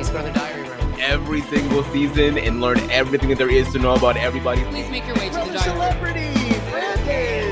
Big Brother Diary Room. Every single season and learn everything that there is to know about everybody. Please make your way to the diary room. Celebrity, Brandon.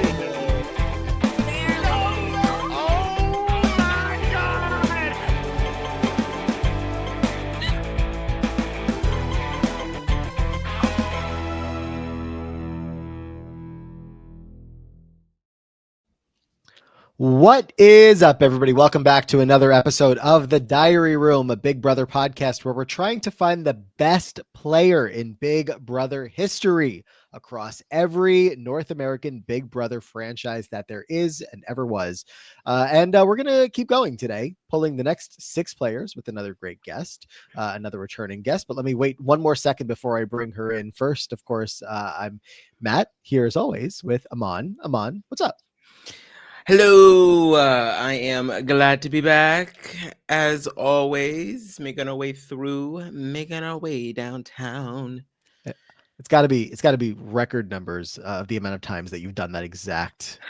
What is up, everybody? Welcome back to another episode of The Diary Room, a Big Brother podcast where we're trying to find the best player in Big Brother history across every North American Big Brother franchise that there is and ever was. And we're going to keep going today, pulling the next 6 players with another great guest, another returning guest. But let me wait one more second before I bring her in. First, of course, I'm Matt, here as always with Aman. Aman, what's up? Hello, I am glad to be back. As always, making our way downtown. It's got to be record numbers of the amount of times that you've done that exact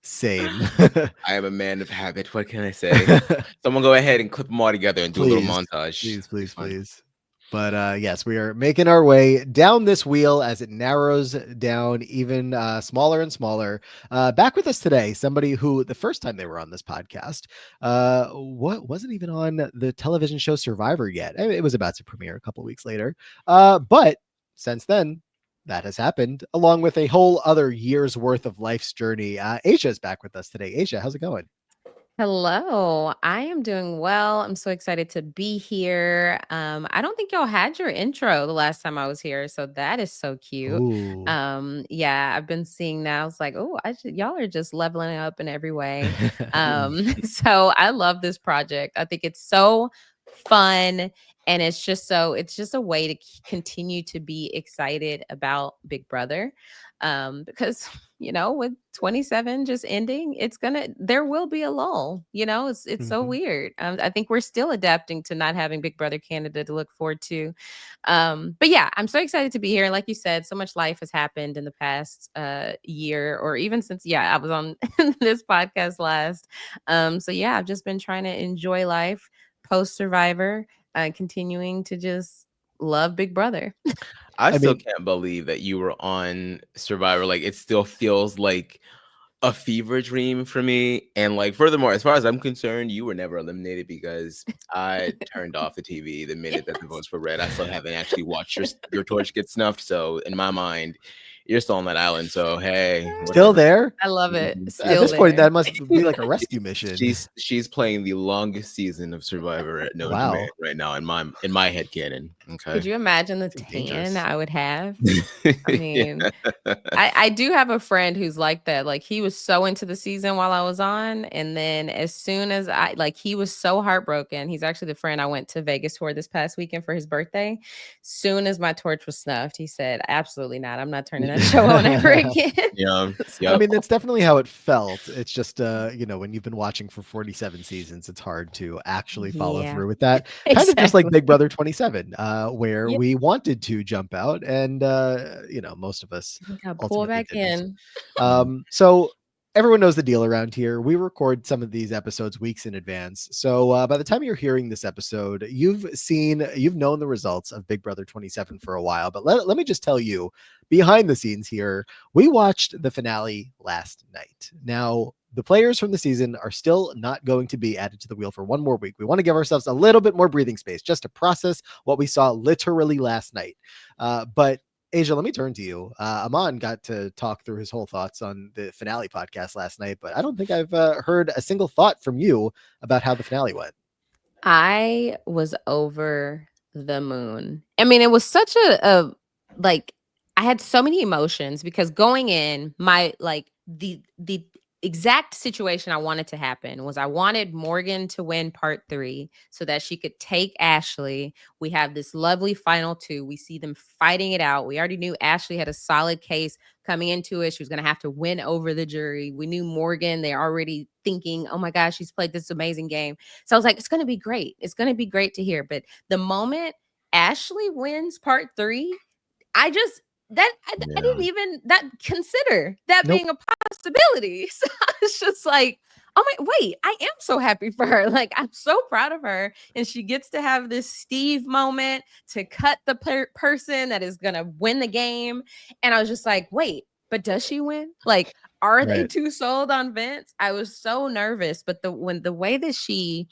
same. I am a man of habit. What can I say? Someone go ahead and clip them all together and do a little montage. Please. But yes, we are making our way down this wheel as it narrows down even smaller and smaller. Back with us today, somebody who the first time they were on this podcast wasn't even on the television show Survivor yet. It was about to premiere a couple weeks later. But since then, that has happened, along with a whole other year's worth of life's journey. Aysha is back with us today. Aysha, how's it going? Hello, I am doing well. I'm so excited to be here. I don't think y'all had your intro the last time I was here, so that is so cute. Ooh. Yeah, I've been seeing that. I was like, oh, y'all are just leveling up in every way. So I love this project. I think it's so fun, and it's just a way to continue to be excited about Big Brother. Because with 27 just ending, there will be a lull. It's so weird. I think we're still adapting to not having Big Brother Canada to look forward to. But yeah, I'm so excited to be here. Like you said, so much life has happened in the past year, or even since I was on this podcast last. So yeah, I've just been trying to enjoy life post Survivor, continuing to just love Big Brother. I still can't believe that you were on Survivor. Like, it still feels like a fever dream for me. And like, furthermore, as far as I'm concerned, you were never eliminated because I turned off the TV the minute that the votes were read. I still haven't actually watched your torch get snuffed. So in my mind, you're still on that island. So hey, still there. I love it. Still at this point, that must be like a rescue mission. She's playing the longest season of Survivor at no demand right now in my head canon. Okay. Could you imagine the tan I would have? I mean, I do have a friend who's like that. Like, he was so into the season while I was on, and then as soon as he was so heartbroken. He's actually the friend I went to Vegas for this past weekend for his birthday. Soon as my torch was snuffed, he said, "Absolutely not. I'm not turning that show on ever again." Yeah. I mean, that's definitely how it felt. It's just when you've been watching for 47 seasons, it's hard to actually follow through with that. Kind of just like Big Brother 27, where we wanted to jump out, and most of us pull back didn't. So everyone knows the deal around here. We record some of these episodes weeks in advance. So by the time you're hearing this episode, you've known the results of Big Brother 27 for a while. But let me just tell you, behind the scenes here, we watched the finale last night. Now, the players from the season are still not going to be added to the wheel for one more week. We want to give ourselves a little bit more breathing space just to process what we saw literally last night. But Aysha, let me turn to you. Aman got to talk through his whole thoughts on the finale podcast last night, but I don't think I've heard a single thought from you about how the finale went. I was over the moon. I mean, it was such a I had so many emotions because going in, the exact situation I wanted to happen was I wanted Morgan to win part 3 so that she could take Ashley. We have this lovely final 2. We see them fighting it out. We already knew Ashley had a solid case coming into it. She was going to have to win over the jury. We knew Morgan. They're already thinking, oh my gosh, she's played this amazing game. So I was like, it's going to be great. It's going to be great to hear. But the moment Ashley wins part 3, I didn't even consider that being a possibility. So I was just like, oh my, wait, I am so happy for her. Like, I'm so proud of her. And she gets to have this Steve moment to cut the person that is going to win the game. And I was just like, wait, but does she win? Like, are they too sold on Vince? I was so nervous. But the way that she,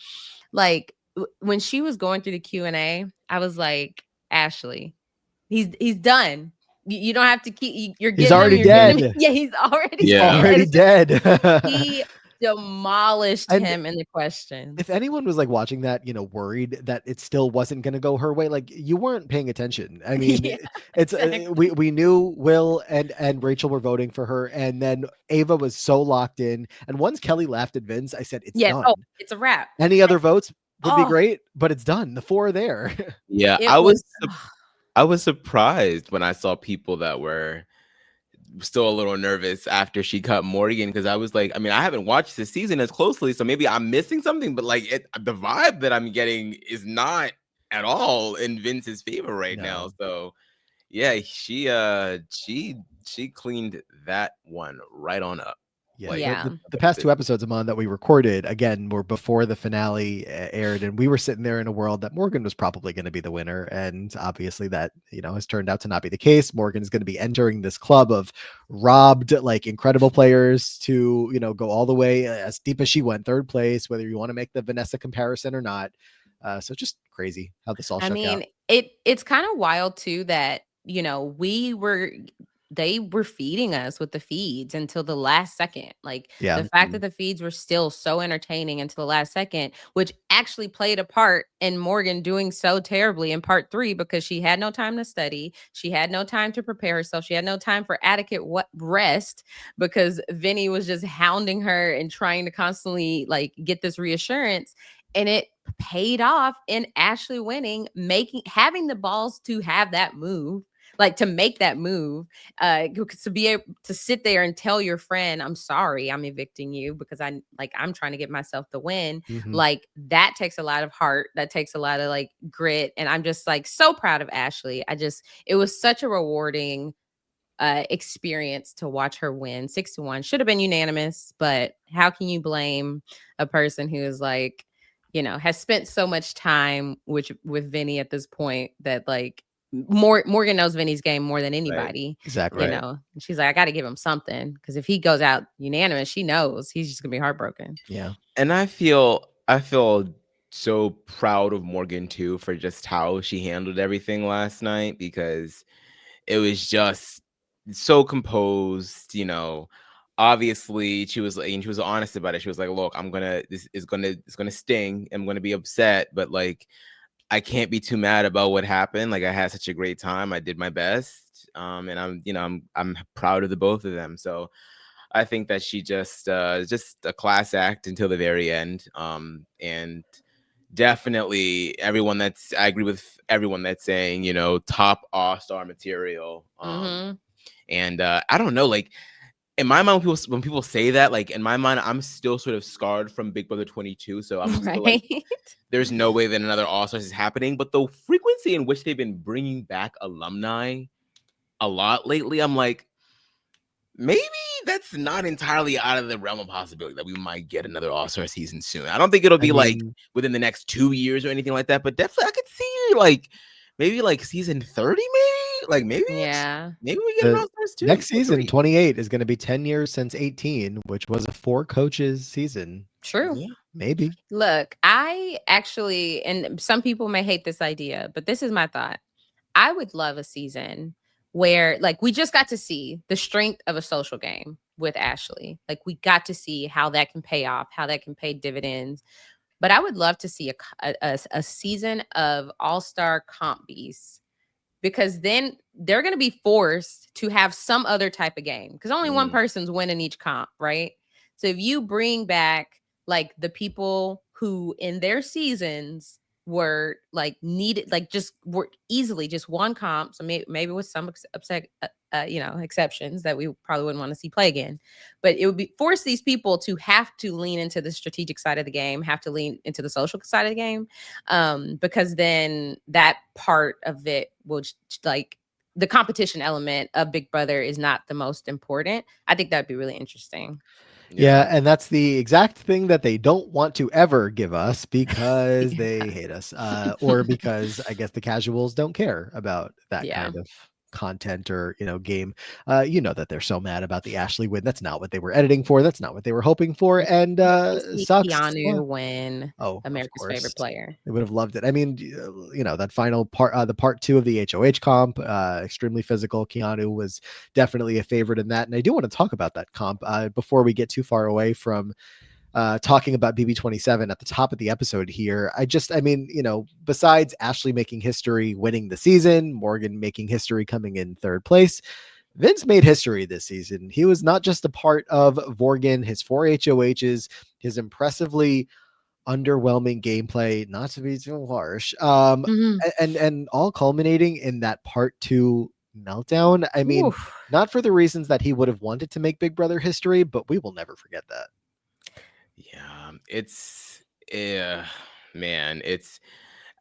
like, when she was going through the Q&A, I was like, Ashley, he's done. You don't have to keep. You're getting. He's already dead. Yeah, he's already. He's already dead. He demolished him in the question. If anyone was like watching that, worried that it still wasn't going to go her way, like you weren't paying attention. I mean, it's exactly. We knew Will and Rachel were voting for her, and then Ava was so locked in. And once Kelly laughed at Vince, I said, "It's done. Oh, it's a wrap." Any other votes would be great, but it's done. The 4 are there. Yeah, I was surprised when I saw people that were still a little nervous after she cut Morgan, because I was like, I mean, I haven't watched the season as closely, so maybe I'm missing something, but like the vibe that I'm getting is not at all in Vince's favor right now. So yeah, she cleaned that one right on up. Yeah, the past 2 episodes, Amon, that we recorded, again, were before the finale aired, and we were sitting there in a world that Morgan was probably going to be the winner, and obviously that, has turned out to not be the case. Morgan is going to be entering this club of robbed, like, incredible players to, go all the way as deep as she went, 3rd place, whether you want to make the Vanessa comparison or not. So just crazy how this all shook out. It's kind of wild too that, they were feeding us with the feeds until the last second. Like the fact that the feeds were still so entertaining until the last second, which actually played a part in Morgan doing so terribly in part 3, because she had no time to study. She had no time to prepare herself. She had no time for adequate rest, because Vinny was just hounding her and trying to constantly like get this reassurance. And it paid off in Ashley winning, having the balls to have that move. Like to make that move, to be able to sit there and tell your friend, I'm sorry, I'm evicting you because I'm trying to get myself the win. Like that takes a lot of heart. That takes a lot of like grit. And I'm just like so proud of Ashley. It was such a rewarding experience to watch her win 6-1. Should have been unanimous, but how can you blame a person who is like, has spent so much time with Vinny at this point that like, Morgan knows Vinny's game more than anybody. Right. Exactly. And she's like, I got to give him something, because if he goes out unanimous, she knows he's just gonna be heartbroken. Yeah. And I feel so proud of Morgan too for just how she handled everything last night, because it was just so composed. Obviously she was honest about it. She was like, look, this is gonna sting. I'm gonna be upset, but like, I can't be too mad about what happened. Like I had such a great time. I did my best. And I'm proud of the both of them. So I think that she just a class act until the very end. And definitely I agree with everyone that's saying, top all-star material. And I don't know, like, in my mind, when people say that, like in my mind, I'm still sort of scarred from Big Brother 22. So I'm still like, there's no way that another All-Stars is happening. But the frequency in which they've been bringing back alumni a lot lately, I'm like, maybe that's not entirely out of the realm of possibility that we might get another All-Star season soon. I don't think it'll be like within the next 2 years or anything like that. But definitely, I could see like maybe like season 30, maybe maybe we get an All-Stars too. Next season, 28, is going to be 10 years since 18, which was a 4 coaches season. True. Yeah, maybe. Look, I actually, and some people may hate this idea, but this is my thought. I would love a season where like we just got to see the strength of a social game with Ashley. Like we got to see how that can pay off, how that can pay dividends. But I would love to see a season of all-star comp beasts, because then they're going to be forced to have some other type of game, because only one person's winning each comp, right? So if you bring back like the people who in their seasons were like needed, like just were easily just one comp, so maybe with some exceptions that we probably wouldn't want to see play again, but it would be force these people to have to lean into the strategic side of the game, have to lean into the social side of the game, because then that part of it will like the competition element of Big Brother is not the most important. I think that'd be really interesting. Yeah, and that's the exact thing that they don't want to ever give us because they hate us, or because I guess the casuals don't care about that Yeah. kind of content or game. You know that they're so mad about the Ashley win. That's not what they were editing for. That's not what they were hoping for, and To see sucks. Keanu win Oh, of America's course. favorite player. They would have loved it. I mean, that final part, the part 2 of the HOH comp, extremely physical. Keanu was definitely a favorite in that. And I do want to talk about that comp before we get too far away from talking about BB27 at the top of the episode here. Besides Ashley making history winning the season, Morgan making history coming in 3rd place, Vince made history this season. He was not just a part of Vorgan, his 4 HOHs, his impressively underwhelming gameplay, not to be too harsh, and all culminating in that part 2 meltdown. I mean, Oof. not for the reasons that he would have wanted to make Big Brother history, but we will never forget that. Yeah, it's man, it's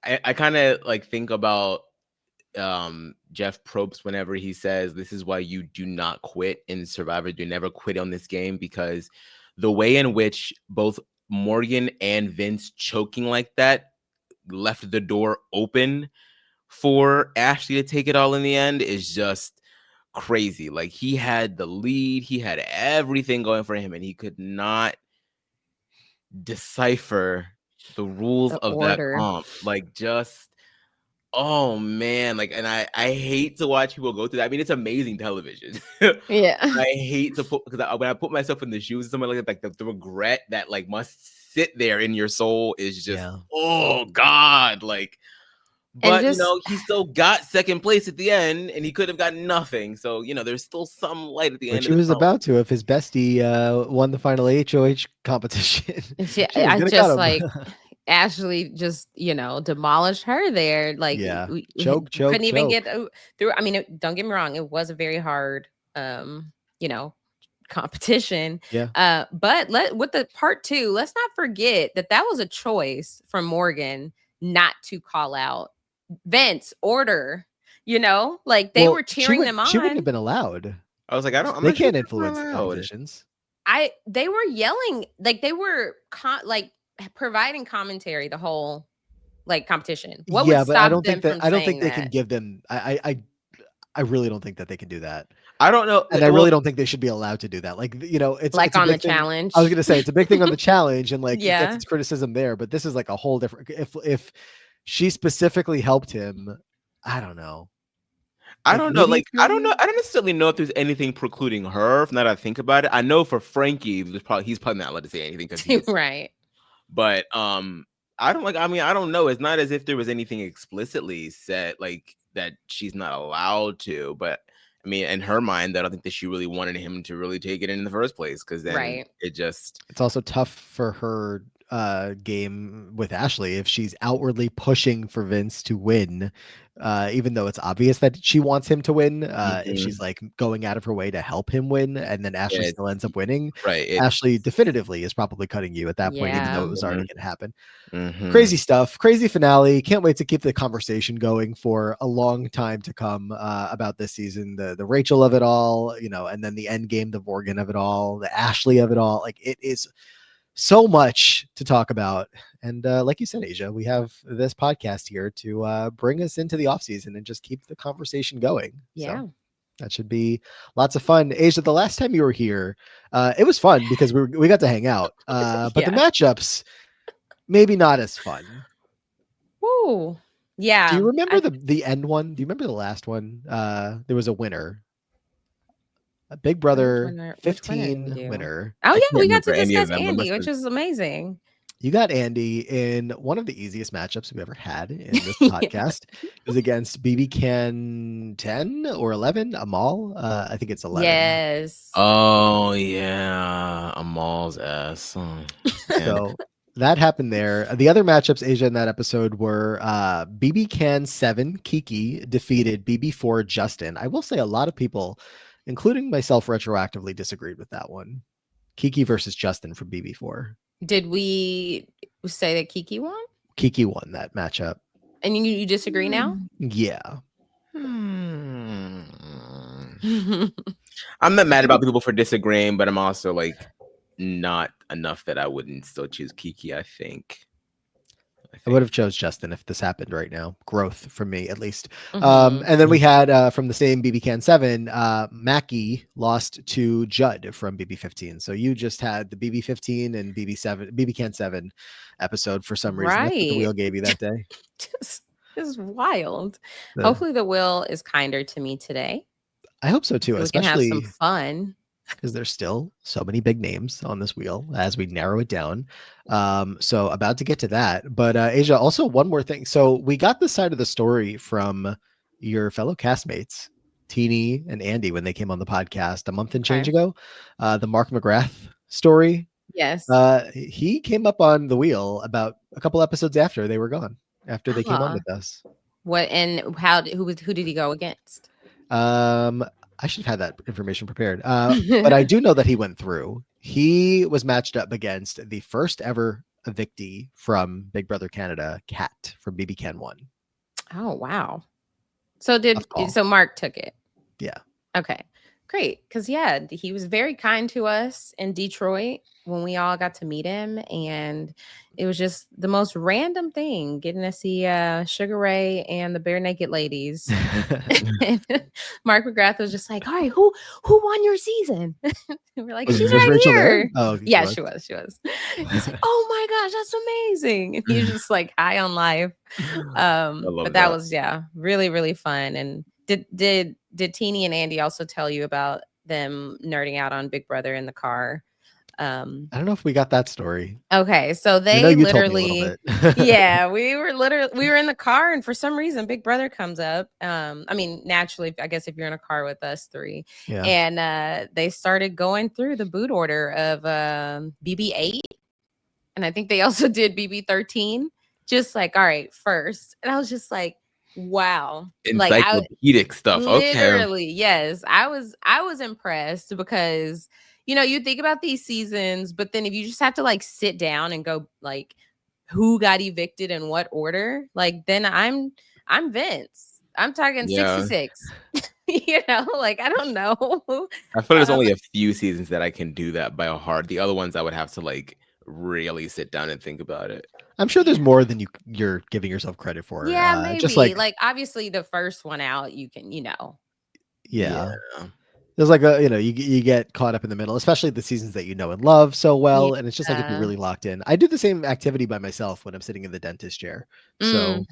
I kind of like think about Jeff Probst whenever he says this is why you do not quit in Survivor. Do never quit on this game, because the way in which both Morgan and Vince choking like that left the door open for Ashley to take it all in the end is just crazy. Like, he had the lead, he had everything going for him, and he could not decipher the rules The of order. that comp. Like, just oh man, like, and I hate to watch people go through that. I mean, it's amazing television. Yeah. I hate to put, because when I put myself in the shoes of somebody like that, like the regret that like must sit there in your soul is just oh god, like. But he still got 2nd place at the end, and he could have gotten nothing. So there's still some light at the end Which of he the was tunnel. about to if his bestie won the final HOH competition. Yeah, I just like Ashley just demolished her there. Like, yeah, we couldn't even get through. I mean, don't get me wrong, it was a very hard competition. Yeah. But with the part 2, let's not forget that was a choice from Morgan not to call out Vince order. Like, they were cheering them on. She wouldn't have been allowed. I was like, they can't influence the competitions. They were yelling, like they were providing commentary the whole competition. What would stop but I don't them think that from I don't saying think they that? can give them. I really don't think that they can do that. I don't know, and I really don't think they should be allowed to do that. Like, it's like a on the big thing. challenge. I was gonna say it's a big thing on the challenge, and like it Yeah. gets its criticism there. But this is like a whole different. If she specifically helped him, I don't know. I don't know. Like, I don't know. I don't necessarily know if there's anything precluding her. Now that I think about it, I know for Frankie, he's probably not allowed to say anything because he's right. But I don't like. I mean, I don't know. It's not as if there was anything explicitly said like that she's not allowed to. But I mean, in her mind, I don't think that she really wanted him to really take it in the first place, because then it's also tough for her game with Ashley if she's outwardly pushing for Vince to win, even though it's obvious that she wants him to win. If she's like going out of her way to help him win, and then Ashley still ends up winning, Ashley definitively is probably cutting you at that point, even though it was already going to happen. Crazy stuff, crazy finale. Can't wait to keep the conversation going for a long time to come about this season, the Rachel of it all, and then the end game, the Vorgan of it all, the Ashley of it all. Like, it is so much to talk about. And like you said, Aysha, we have this podcast here to bring us into the off season and just keep the conversation going. Yeah. So that should be lots of fun. Aysha, the last time you were here, it was fun because we got to hang out. But the matchups, maybe not as fun. Ooh. Yeah. Do you remember the end one? Do you remember the last one? There was a winner. A Big Brother 15 winner. Oh yeah, we got to discuss Andy, which is amazing. You got Andy in one of the easiest matchups we've ever had in this podcast. It was against BB Can 10 or 11, Amal. I think it's 11. Yes. Oh yeah, Amal's ass. So that happened there. The other matchups, Aysha, in that episode were BB Can 7, Kiki defeated BB4, Justin. I will say a lot of people, including myself, retroactively disagreed with that one. Kiki versus Justin from BB4. Did we say that Kiki won? Kiki won that matchup. And you disagree now? Yeah. I'm not mad about people for disagreeing, but I'm also like not enough that I wouldn't still choose Kiki, I think. I would have chose Justin if this happened right now. Growth from me, at least. Mhm. And then we had from the same BB Can 7, Mackie lost to Judd from BB 15. So you just had the BB 15 and BB Can 7 episode for some reason. That's what the Right. wheel gave you that day. Just this is wild. The- Hopefully the wheel is kinder to me today. I hope so too, So we can have some especially fun. because there's still so many big names on this wheel as we narrow it down. So about to get to that, but Aysha, also one more thing. So we got this side of the story from your fellow castmates, Teeny and Andy, when they came on the podcast a month and change Okay. ago. The Mark McGrath story. Yes. He came up on the wheel about a couple episodes after they were gone, after they came on Ah. with us. What and who did he go against? I should have had that information prepared. But I do know that he went through. He was matched up against the first ever evictee from Big Brother Canada, Kat from BB Can 1. Oh wow. So Tough call. Mark took it. Yeah. Okay. Great. Because yeah, he was very kind to us in Detroit when we all got to meet him. And it was just the most random thing getting to see Sugar Ray and the Bare Naked Ladies. And Mark McGrath was just like, all right, who won your season? And we're like, Was she's right Rachel there? here. Oh, Yeah, she was. He's like, oh my gosh, that's amazing. And he was just like high on life. But that was really, really fun. And did Teeny and Andy also tell you about them nerding out on Big Brother in the car? I don't know if we got that story. Okay, so I know they you told me a literally, little bit. yeah, we were in the car, and for some reason, Big Brother comes up. I mean, naturally, I guess if you're in a car with us three, Yeah. and they started going through the boot order of BB8, and I think they also did BB13. Just like, all right, first, and I was just like, wow, like Encyclopedic stuff. Okay. literally, yes, I was impressed because you think about these seasons, but then if you just have to like sit down and go like who got evicted in what order, like then I'm Vince. I'm talking Yeah. 66. Like I don't know. I feel like there's only a few seasons that I can do that by heart. The other ones I would have to like really sit down and think about it. I'm sure there's more than you're giving yourself credit for. Yeah, maybe. Just like obviously the first one out, you can, Yeah. There's like you get caught up in the middle, especially the seasons that you know and love so well, and it's just like if you're really locked in. I do the same activity by myself when I'm sitting in the dentist chair. So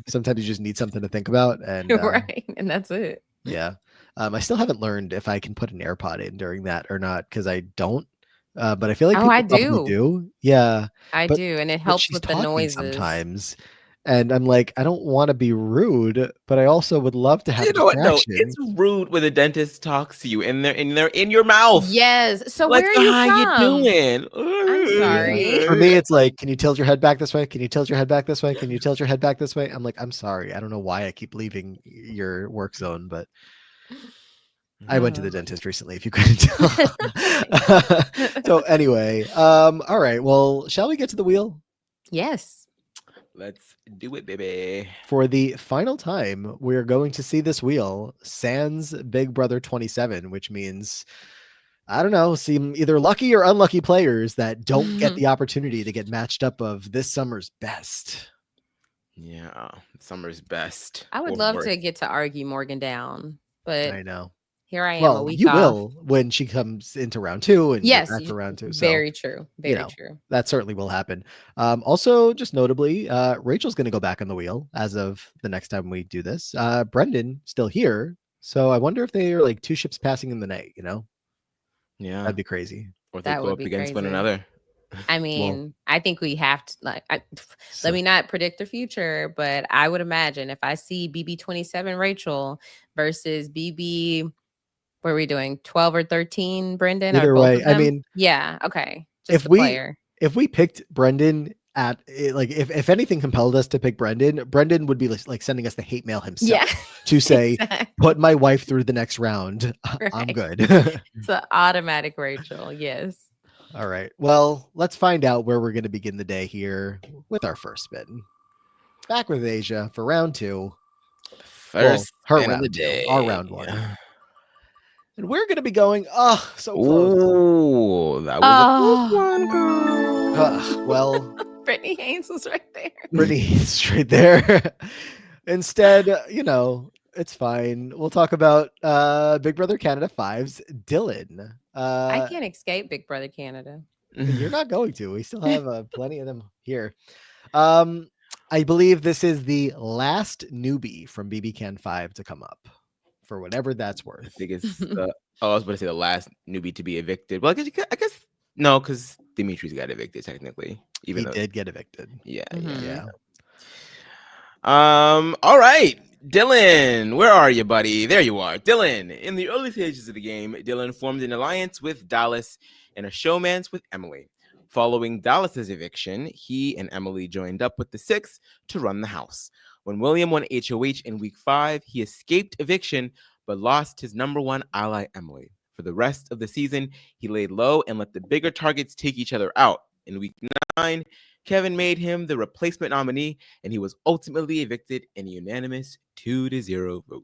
sometimes you just need something to think about, and right, and that's it. Yeah. I still haven't learned if I can put an AirPod in during that or not because I don't. But I feel like people I probably do. Yeah, I do, and it helps with the noises sometimes. And I'm like, I don't want to be rude, but I also would love to have a distraction. No, it's rude when the dentist talks to you and they're in your mouth. Yes. So like, where are you how from? you doing? I'm sorry. For me, it's like, can you tilt your head back this way? Can you tilt your head back this way? Can you tilt your head back this way? I'm like, I'm sorry. I don't know why I keep leaving your work zone, but I went to the dentist recently, if you couldn't tell. So anyway, all right. Well, shall we get to the wheel? Yes. Let's do it, baby. For the final time, we're going to see this wheel, sans Big Brother 27, which means, I don't know, some either lucky or unlucky players that don't get the opportunity to get matched up of this summer's best. Yeah, summer's best. I would love to get to argue Morgan down, but I know. Here I am. Well, a week you off. will when she comes into round 2 and yes, back for round 2. So, very true. Very true. That certainly will happen. Also, just notably, Rachel's going to go back on the wheel as of the next time we do this. Brendan still here, so I wonder if they are like two ships passing in the night. Yeah, that'd be crazy. Or they go up against one another. I mean, I think we have to let me not predict the future, but I would imagine if I see BB27 Rachel versus BB, what are we doing? 12 or 13, Brendan? Either way, I mean, yeah, okay. Just if we picked Brendan at like if anything compelled us to pick Brendan would be like sending us the hate mail himself to say, put my wife through the next round. Right. I'm good. It's an automatic Rachel. Yes. All right. Well, let's find out where we're going to begin the day here with our first spin. Back with Aysha for round 2. First her round round of the day. Our round 1. And we're going to be going, oh, so close. Oh, that was a close one, girl. Well, Brittany Haynes was right there. Brittany's right there. Instead, it's fine. We'll talk about Big Brother Canada 5's Dylan. I can't escape Big Brother Canada. You're not going to. We still have plenty of them here. I believe this is the last newbie from BB Can 5 to come up, for whatever that's worth. I think it's I was about to say the last newbie to be evicted. Well, I guess no, because Dimitri's got evicted technically. He did get evicted. Yeah, Yeah. All right, Dylan, where are you, buddy? There you are, Dylan. In the early stages of the game, Dylan formed an alliance with Dallas and a showmance with Emily. Following Dallas's eviction, he and Emily joined up with the Six to run the house. When William won HOH in week 5, he escaped eviction but lost his number one ally, Emily. For the rest of the season, he laid low and let the bigger targets take each other out. In week 9, Kevin made him the replacement nominee, and he was ultimately evicted in a unanimous 2-0 vote.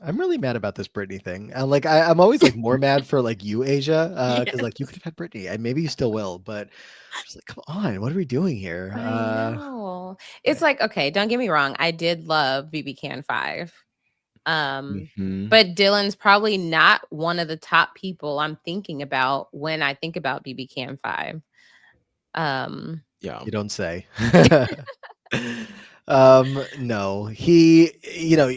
I'm really mad about this Brittany thing. I'm always like more mad for like you, Aysha, because like you could have had Brittany, and maybe you still will, but I'm just like, come on, what are we doing here? I know. It's like, okay, don't get me wrong. I did love BB Can 5. But Dylan's probably not one of the top people I'm thinking about when I think about BB Can 5. Yeah, you don't say. No, he,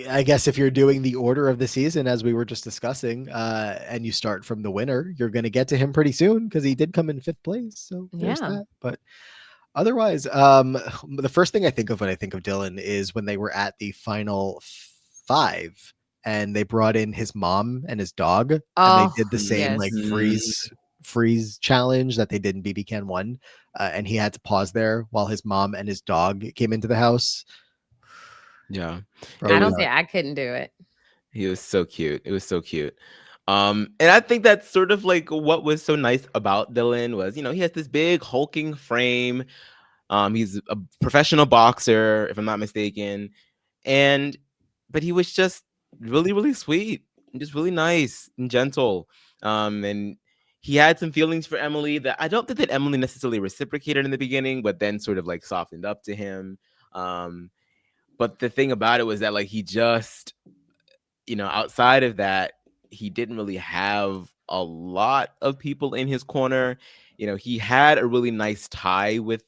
I guess if you're doing the order of the season, as we were just discussing, and you start from the winner, you're going to get to him pretty soon because he did come in 5th place. So there's that. But otherwise, the first thing I think of when I think of Dylan is when they were at the final 5 and they brought in his mom and his dog, and they did the same like freeze challenge that they did in BB Can 1, and he had to pause there while his mom and his dog came into the house. Yeah, I don't think I couldn't do it. He was so cute. It was so cute. And I think that's sort of like what was so nice about Dylan was, he has this big hulking frame. He's a professional boxer, if I'm not mistaken, but he was just really, really sweet and just really nice and gentle. And he had some feelings for Emily that I don't think that Emily necessarily reciprocated in the beginning, but then sort of like softened up to him. But the thing about it was that like he just, outside of that, he didn't really have a lot of people in his corner. He had a really nice tie with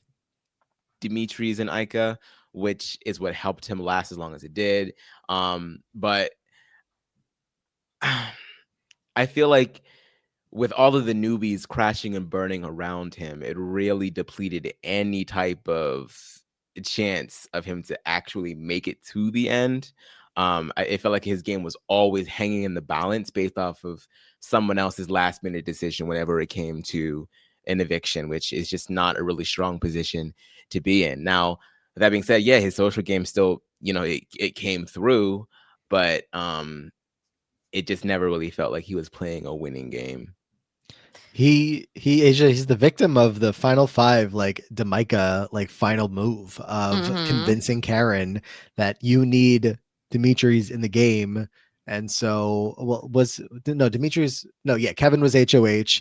Dimitri's and Aysha, which is what helped him last as long as it did. But I feel like with all of the newbies crashing and burning around him, it really depleted any type of chance of him to actually make it to the end. It felt like his game was always hanging in the balance based off of someone else's last minute decision whenever it came to an eviction, which is just not a really strong position to be in. Now, that being said, yeah, his social game still, it came through, but it just never really felt like he was playing a winning game. He's the victim of the final 5, like Damica, like final move of convincing Karen that you need Dimitri's in the game. And so Kevin was HOH.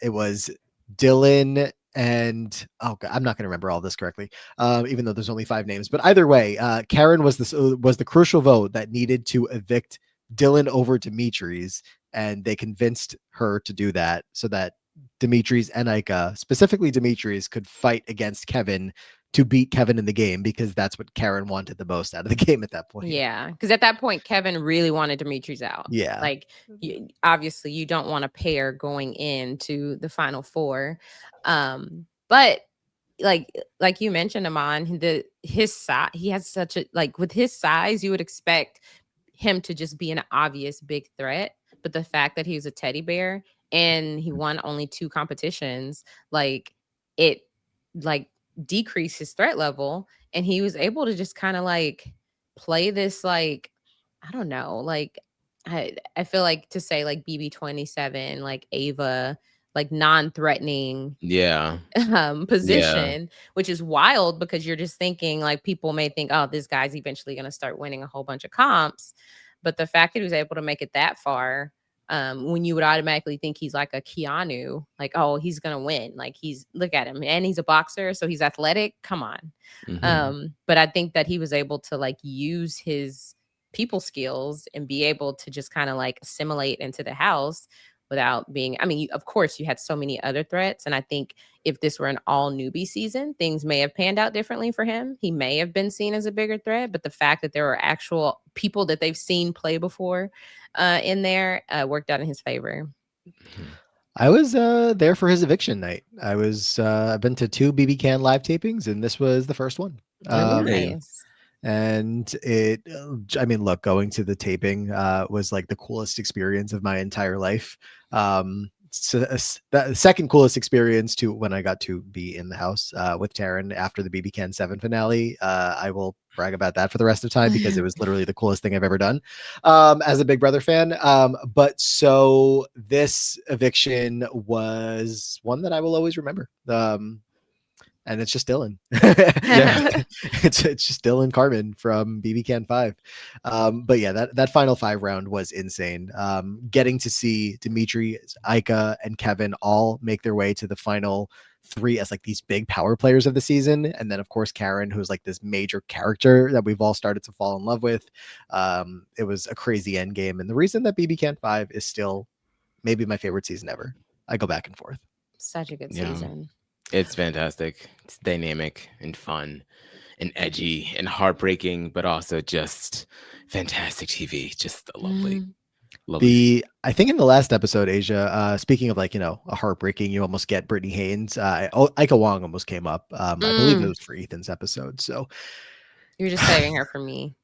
It was Dylan and God, I'm not going to remember all this correctly, even though there's only 5 names. But either way, Karen was the crucial vote that needed to evict Dylan over Dimitri's, and they convinced her to do that so that Dimitri's and Aysha, specifically Dimitri's, could fight against Kevin to beat Kevin in the game, because that's what Karen wanted the most out of the game at that point. Yeah, because at that point, Kevin really wanted Dimitri's out. Yeah. Like, obviously, you don't want a pair going into the final 4. But like you mentioned, Amon, his size, he has such a, like, with his size, you would expect him to just be an obvious big threat. But the fact that he was a teddy bear and he won only 2 competitions, like, it like decreased his threat level, and he was able to just kind of like play this, like, I don't know, like I feel like to say like BB27, like Ava, like non-threatening position, which is wild because you're just thinking, like, people may think, oh, this guy's eventually going to start winning a whole bunch of comps. But the fact that he was able to make it that far, when you would automatically think he's like a Keanu, like, oh, he's gonna win. Like look at him, and he's a boxer, so he's athletic. Come on. But I think that he was able to like use his people skills and be able to just kind of like assimilate into the house without being, I mean, of course you had so many other threats. And I think if this were an all newbie season, things may have panned out differently for him. He may have been seen as a bigger threat, but the fact that there were actual people that they've seen play before in there worked out in his favor. I was there for his eviction night. I've been to 2 BB Can live tapings, and this was the first one. Nice. And I mean, look, going to the taping was like the coolest experience of my entire life. So the second coolest experience to when I got to be in the house with Taryn after the BB Can 7 finale. I will brag about that for the rest of time because it was literally the coolest thing I've ever done as a Big Brother fan. But so this eviction was one that I will always remember. And it's just Dylan. It's just Dylan Carmen from BB Can 5. But yeah, that final 5 round was insane. Getting to see Dimitri, Aysha, and Kevin all make their way to the final 3 as like these big power players of the season. And then of course Karen, who's like this major character that we've all started to fall in love with. It was a crazy end game. And the reason that BB Can 5 is still maybe my favorite season ever. I go back and forth. Such a good season. It's fantastic. It's dynamic and fun and edgy and heartbreaking, but also just fantastic TV. Just a lovely. I think in the last episode, Aysha, speaking of like, a heartbreaking, you almost get Brittany Haynes. Aika Wong almost came up. I believe it was for Ethan's episode. So you're just saving her for me.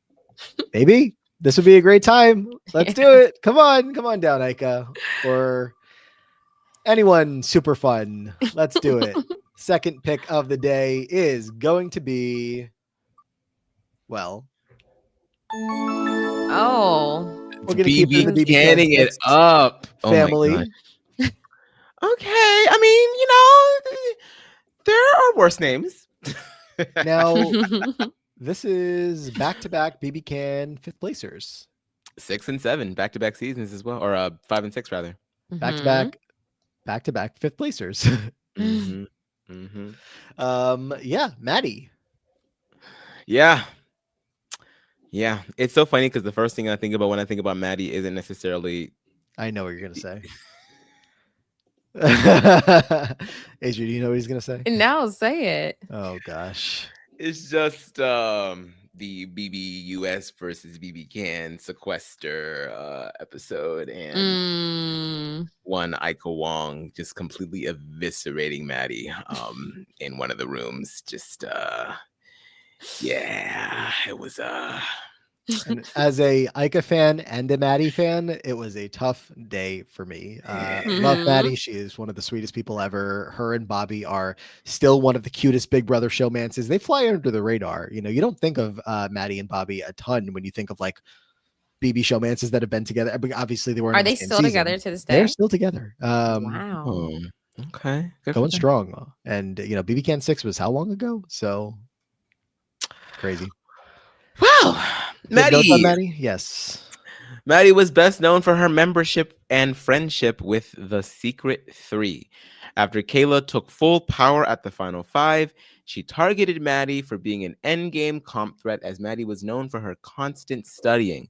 Maybe this would be a great time. Let's do it. Come on down, Aika. Or anyone super fun. Let's do it. Second pick of the day is going to be, well, we're gonna keep it in the BB canning it up. Family. Oh okay, I mean, there are worse names. Now, this is back-to-back BB Can 5th placers. 6 and 7 back-to-back seasons as well, or 5 and 6 rather. Back-to-back 5th placers. Yeah, Maddie. Yeah, it's so funny because the first thing I think about when I think about Maddie isn't necessarily. I know what you're gonna say. Aysha, do you know what he's gonna say? No, say it. Oh gosh. It's just the BBUS versus BB Can sequester episode, and one Aika Wong just completely eviscerating Maddie in one of the rooms. Just yeah, it was And as a Aika fan and a Maddie fan, it was a tough day for me. Love Maddie. She is one of the sweetest people ever. Her and Bobby are still one of the cutest Big Brother showmances. They fly under the radar. You don't think of Maddie and Bobby a ton when you think of like BB showmances that have been together. Obviously, they weren't. Are they still together to this day? They're still together. Wow. Okay. Going strong. And BB Can 6 was how long ago? So crazy. Well, Maddie? Yes. Maddie was best known for her membership and friendship with the Secret 3. After Kayla took full power at the final 5, she targeted Maddie for being an endgame comp threat, as Maddie was known for her constant studying.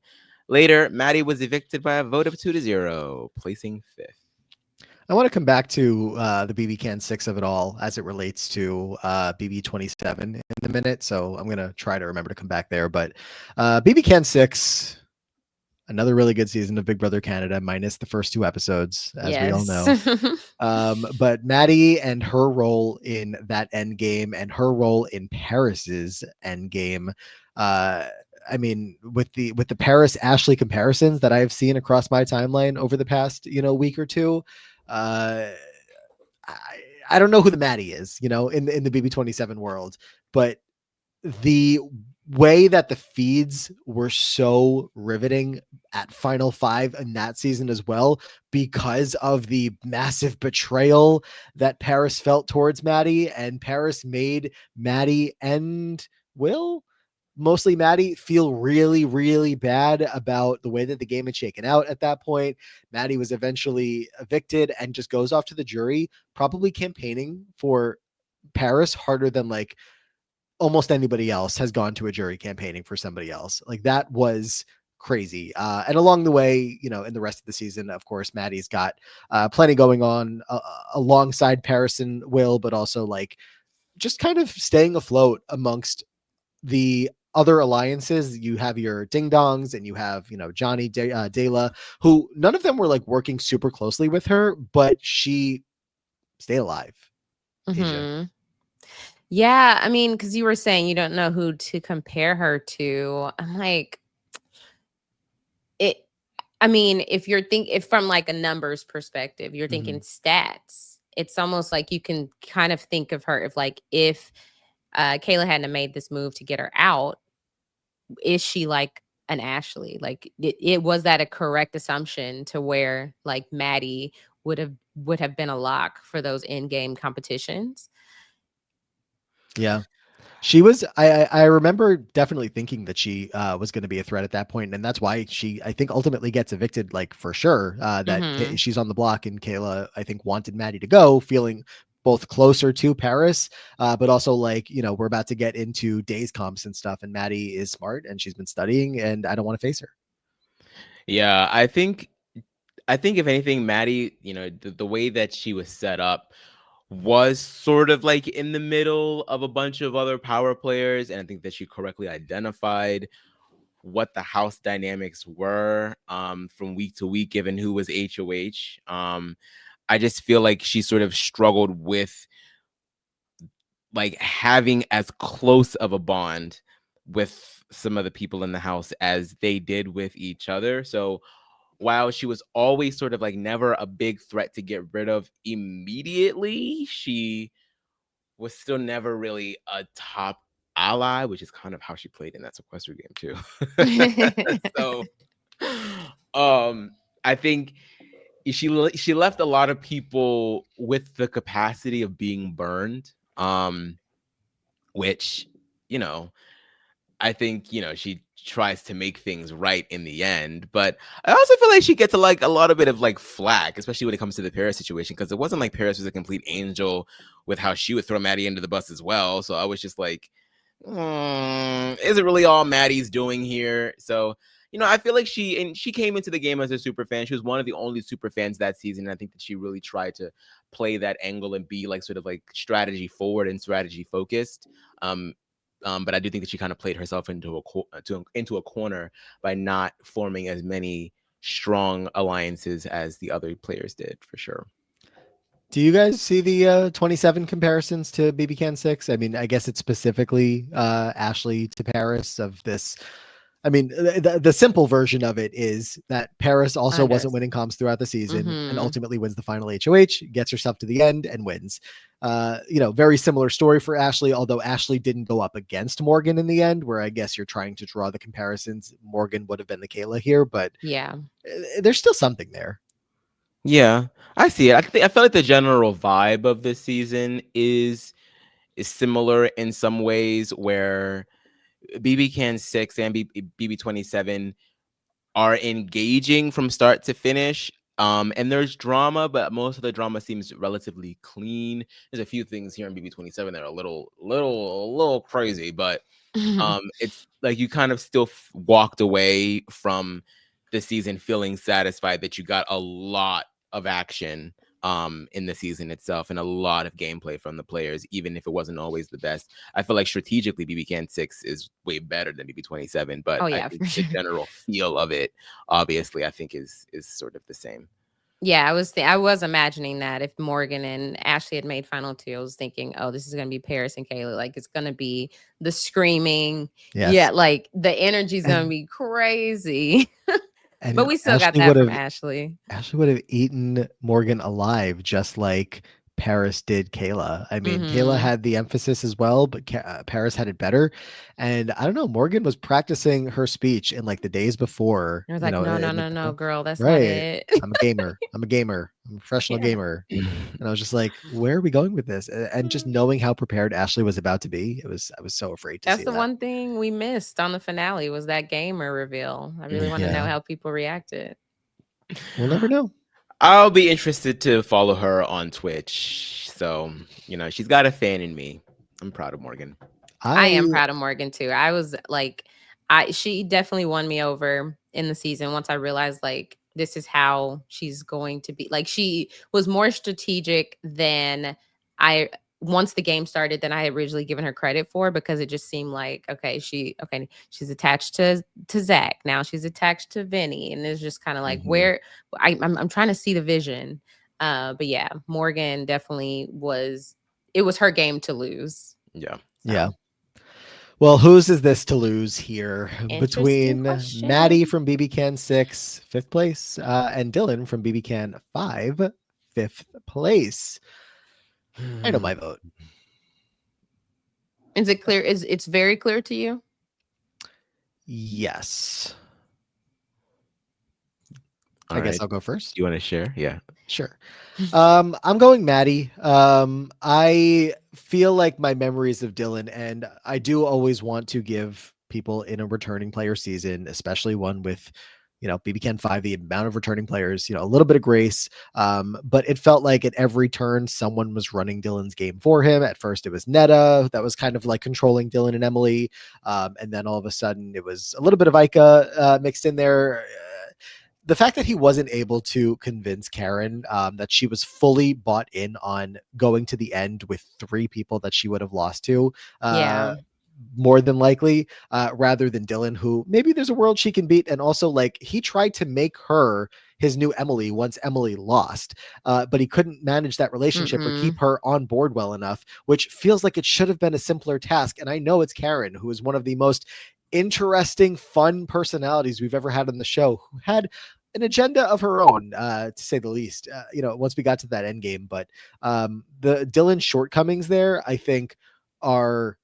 Later, Maddie was evicted by a vote of 2-0, placing 5th. I want to come back to the BB Can 6 of it all as it relates to BB 27 in a minute. So I'm going to try to remember to come back there. But BB Can 6, another really good season of Big Brother Canada, minus the first 2 episodes, as we all know. But Maddie and her role in that end game and her role in Paris's end game, I mean, with the Paris Ashley comparisons that I've seen across my timeline over the past week or two, I don't know who the Maddie is, in the BB27 world, but the way that the feeds were so riveting at Final 5 in that season as well, because of the massive betrayal that Paris felt towards Maddie, and Paris made Maddie and Will mostly Maddie, feel really, really bad about the way that the game had shaken out at that point. Maddie was eventually evicted and just goes off to the jury, probably campaigning for Paris harder than like almost anybody else has gone to a jury campaigning for somebody else. Like that was crazy. And along the way, you know, in the rest of the season, of course, Maddie's got plenty going on alongside Paris and Will, but also like just kind of staying afloat amongst the other alliances. You have your ding dongs and you have, you know, Johnny Dela, who none of them were like working super closely with her, but she stayed alive. Aysha. Mm-hmm. Yeah, I mean, because you were saying you don't know who to compare her to. I'm like, it. I mean, if from like a numbers perspective, you're thinking stats. It's almost like you can kind of think of her if Kayla hadn't have made this move to get her out, is she like an Ashley? Like, it was that a correct assumption to where like Maddie would have been a lock for those in game competitions? Yeah. She was. I remember definitely thinking that she was going to be a threat at that point, and that's why she, I think, ultimately gets evicted. Like for sure, she's on the block, and Kayla, I think, wanted Maddie to go, feeling both closer to Paris, but also like, you know, we're about to get into days comps and stuff, and Maddie is smart and she's been studying, and I don't want to face her. Yeah, I think if anything, Maddie, you know, the way that she was set up was sort of like in the middle of a bunch of other power players, and I think that she correctly identified what the house dynamics were from week to week, given who was HOH. I just feel like she sort of struggled with like having as close of a bond with some of the people in the house as they did with each other. So while she was always sort of like never a big threat to get rid of immediately, she was still never really a top ally, which is kind of how she played in that sequester game too. So I think she left a lot of people with the capacity of being burned, which, you know, I think, you know, she tries to make things right in the end, but I also feel like she gets like a lot of bit of like flack, especially when it comes to the Paris situation, because it wasn't like Paris was a complete angel with how she would throw Maddie into the bus as well. So I was just like, is it really all Maddie's doing here? So, you know, I feel like she came into the game as a super fan. She was one of the only super fans that season. And I think that she really tried to play that angle and be like sort of like strategy forward and strategy focused. But I do think that she kind of played herself into a corner by not forming as many strong alliances as the other players did, for sure. Do you guys see the 27 comparisons to BB Can 6? I mean, I guess it's specifically Ashley to Paris of this. I mean, the simple version of it is that Paris also wasn't winning comps throughout the season and ultimately wins the final HOH, gets herself to the end and wins. You know, very similar story for Ashley, although Ashley didn't go up against Morgan in the end, where I guess you're trying to draw the comparisons. Morgan would have been the Kayla here, but yeah, there's still something there. Yeah, I see it. I feel like the general vibe of this season is similar in some ways, where BB Can 6 and BB 27 are engaging from start to finish. And there's drama, but most of the drama seems relatively clean. There's a few things here in BB 27 that are a little crazy, but it's like you kind of still walked away from the season feeling satisfied that you got a lot of action in the season itself and a lot of gameplay from the players, even if it wasn't always the best. I feel like strategically BB Can 6 is way better than BB 27, but I think the general feel of it, obviously, I think is sort of the same. Yeah, I was imagining that if Morgan and Ashley had made final two, I was thinking, oh, this is going to be Paris and Kayla. Like, it's going to be the screaming. Yes. Yeah, like the energy's going to be crazy. And but we still got that from Ashley. Ashley would have eaten Morgan alive, just like Paris did Kayla. I mean, Kayla Mhm. had the emphasis as well, but Paris had it better. And I don't know, Morgan was practicing her speech in like the days before, I was like, "No, no, in the no, no, girl, that's not right. it." I'm a gamer. I'm a gamer. I'm a professional Yeah. gamer. And I was just like, where are we going with this? And just knowing how prepared Ashley was about to be, I was so afraid to That's see the that. one thing we missed on the finale was that gamer reveal. I really wanna know Yeah. how people reacted. We'll never know. I'll be interested to follow her on Twitch. So, she's got a fan in me. I'm proud of Morgan. I am I proud of Morgan too. I was like, she definitely won me over in the season once I realized like this is how she's going to be. Like she was more strategic than I once the game started than I had originally given her credit for, because it just seemed like she's attached to Zach, now she's attached to Vinny, and it's just kind of like Mhm. where I'm trying to see the vision. But yeah, Morgan definitely was. It was her game to lose. Yeah. yeah. So. Well, whose is this to lose here Interesting between Maddie question. from BB Can 6, 5th place, and Dylan from BB Can 5, 5th place? I know my vote. Is it clear? It's very clear to you? Yes. All I guess right. I'll go first. You want to share? Yeah. Sure. I'm going Maddie. I feel like my memories of Dylan, and I do always want to give people in a returning player season, especially one with, BB Ken 5, the amount of returning players, a little bit of grace. But it felt like at every turn, someone was running Dylan's game for him. At first, it was Netta that was kind of like controlling Dylan and Emily. And then all of a sudden, it was a little bit of Ika mixed in there. The fact that he wasn't able to convince Karen that she was fully bought in on going to the end with 3 people that she would have lost to, Yeah. more than likely, rather than Dylan, who maybe there's a world she can beat. And also, like, he tried to make her his new Emily once Emily lost, but he couldn't manage that relationship or keep Mm-mm. her on board well enough, which feels like it should have been a simpler task. And I know it's Karen, who is one of the most interesting, fun personalities we've ever had on the show, who had an agenda of her own, to say the least. Once we got to that end game, but the Dylan shortcomings there, I think, are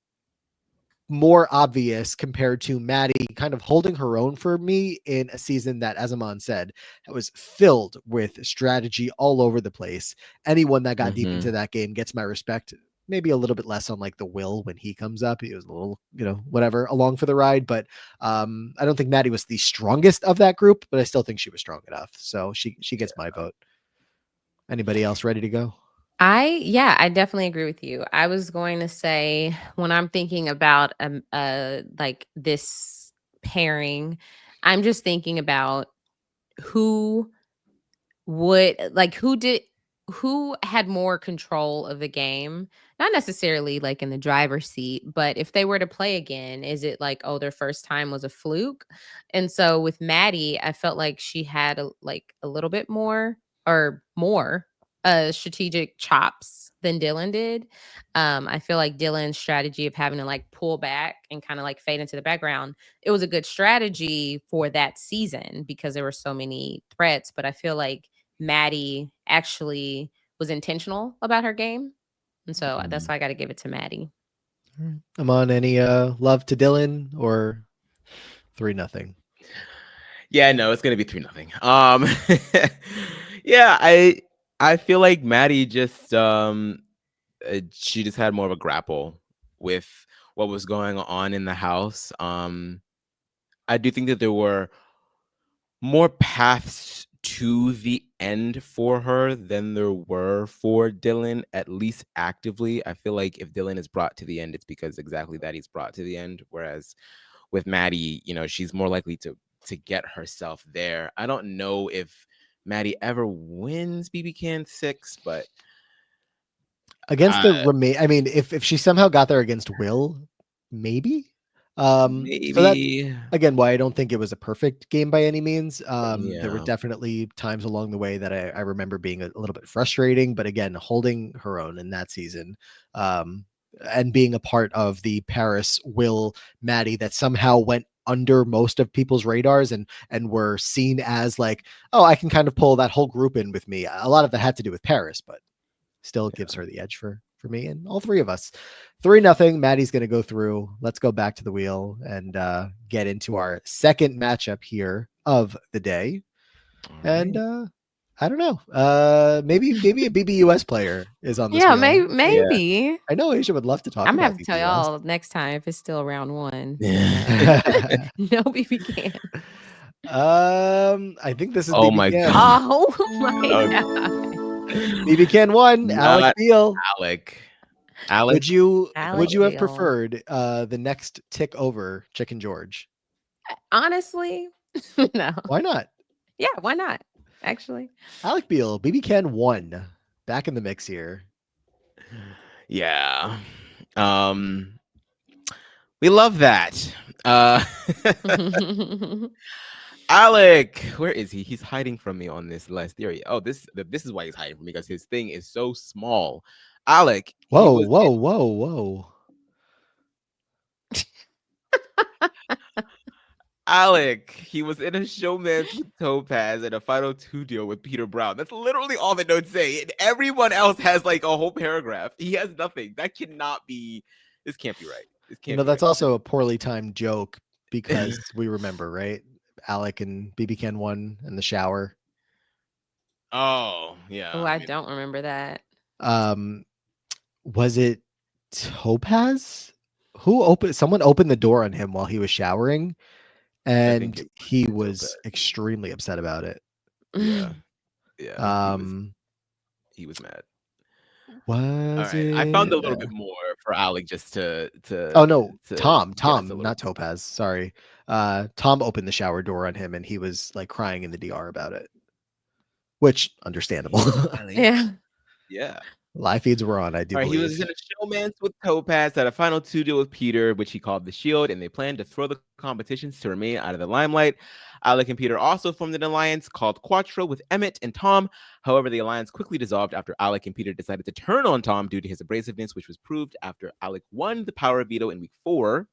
more obvious compared to Maddie kind of holding her own for me in a season that, as Aman said, was filled with strategy all over the place. Anyone that got deep into that game gets my respect. Maybe a little bit less on like the Will when he comes up. He was a little, whatever, along for the ride. But I don't think Maddie was the strongest of that group, but I still think she was strong enough. So she gets my vote. Anybody else ready to go? I definitely agree with you. I was going to say, when I'm thinking about like this pairing, I'm just thinking about who who had more control of the game, not necessarily like in the driver's seat, but if they were to play again, is it like, oh, their first time was a fluke? And so with Maddie, I felt like she had a little bit more or more strategic chops than Dylan did. I feel like Dylan's strategy of having to like pull back and kind of like fade into the background, it was a good strategy for that season because there were so many threats, but I feel like Maddie actually was intentional about her game. And so that's why I got to give it to Maddie. I'm on any love to Dylan or 3-0. Yeah, no, it's gonna be 3-0. Yeah, I feel like Maddie just she just had more of a grapple with what was going on in the house. I do think that there were more paths to the end for her than there were for Dylan, at least actively. I feel like if Dylan is brought to the end, it's because exactly that he's brought to the end. Whereas with Maddie, she's more likely to get herself there. I don't know if Maddie ever wins BB Can 6, but Against the remain, I mean, if she somehow got there against Will, maybe. So that, maybe. again, why I don't think it was a perfect game by any means. There were Yeah. definitely times along the way that I remember being a little bit frustrating, but again, holding her own in that season, and being a part of the Paris Will Maddie that somehow went under most of people's radars and were seen as like, oh, I can kind of pull that whole group in with me. A lot of that had to do with Paris, but still gives her the edge for me and all three of us. 3-0. Maddie's going to go through. Let's go back to the wheel and get into our second matchup here of the day. All And right. I don't know. Maybe a BBUS player is on this Yeah, wheel. maybe. I know Aysha would love to talk I'm gonna about have to tell BBUS. y'all next time if it's still round 1. Yeah. No BB can. I think this is Oh BB my Can. God. Oh my Okay. god. BB Can 1, Alec Not Beal. Alec. Would Alec. you Alec have Beal. preferred the next tick over Chicken George? Honestly, no. Why not? Yeah, why not? Actually. Alec Beal, BB Can 1, back in the mix here. Yeah. We love that. Alec, where is he? He's hiding from me on this last theory. Oh, this is why he's hiding from me, because his thing is so small. Alec, he Whoa, was whoa. Alec, he was in a showman's with Topaz and a final 2 deal with Peter Brown. That's literally all the notes say. And everyone else has like a whole paragraph. He has nothing. That cannot be. This can't be right. This can't be That's right. also a poorly timed joke because we remember, right? Alec and BB Can 1 in the shower. Oh, yeah. Oh, I don't remember that. Was it Topaz? Someone opened the door on him while he was showering, and he was Topaz. extremely upset about it. Yeah. Yeah. He was mad. Was All right. it? I found a little bit more for Alec just to Oh no, to Tom, get us a little not Topaz. Sorry. Tom opened the shower door on him and he was like crying in the DR about it. Which understandable. Yeah. Yeah. Live feeds were on, I do All right, he believe. was in a showman's with Topaz, had a final 2 deal with Peter, which he called the Shield, and they planned to throw the competitions to remain out of the limelight. Alec and Peter also formed an alliance called Quattro with Emmett and Tom. However, the alliance quickly dissolved after Alec and Peter decided to turn on Tom due to his abrasiveness, which was proved after Alec won the power veto in week 4.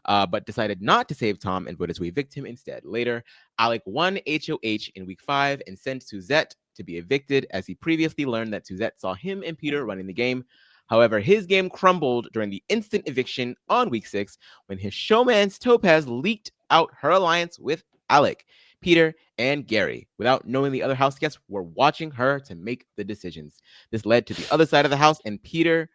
But decided not to save Tom and voted to evict him instead. Later, Alec won HOH in week 5 and sent Suzette to be evicted, as he previously learned that Suzette saw him and Peter running the game. However, his game crumbled during the instant eviction on week 6 when his showman's Topaz leaked out her alliance with Alec, Peter, and Gary. Without knowing the other house guests were watching her to make the decisions. This led to the other side of the house, and Peter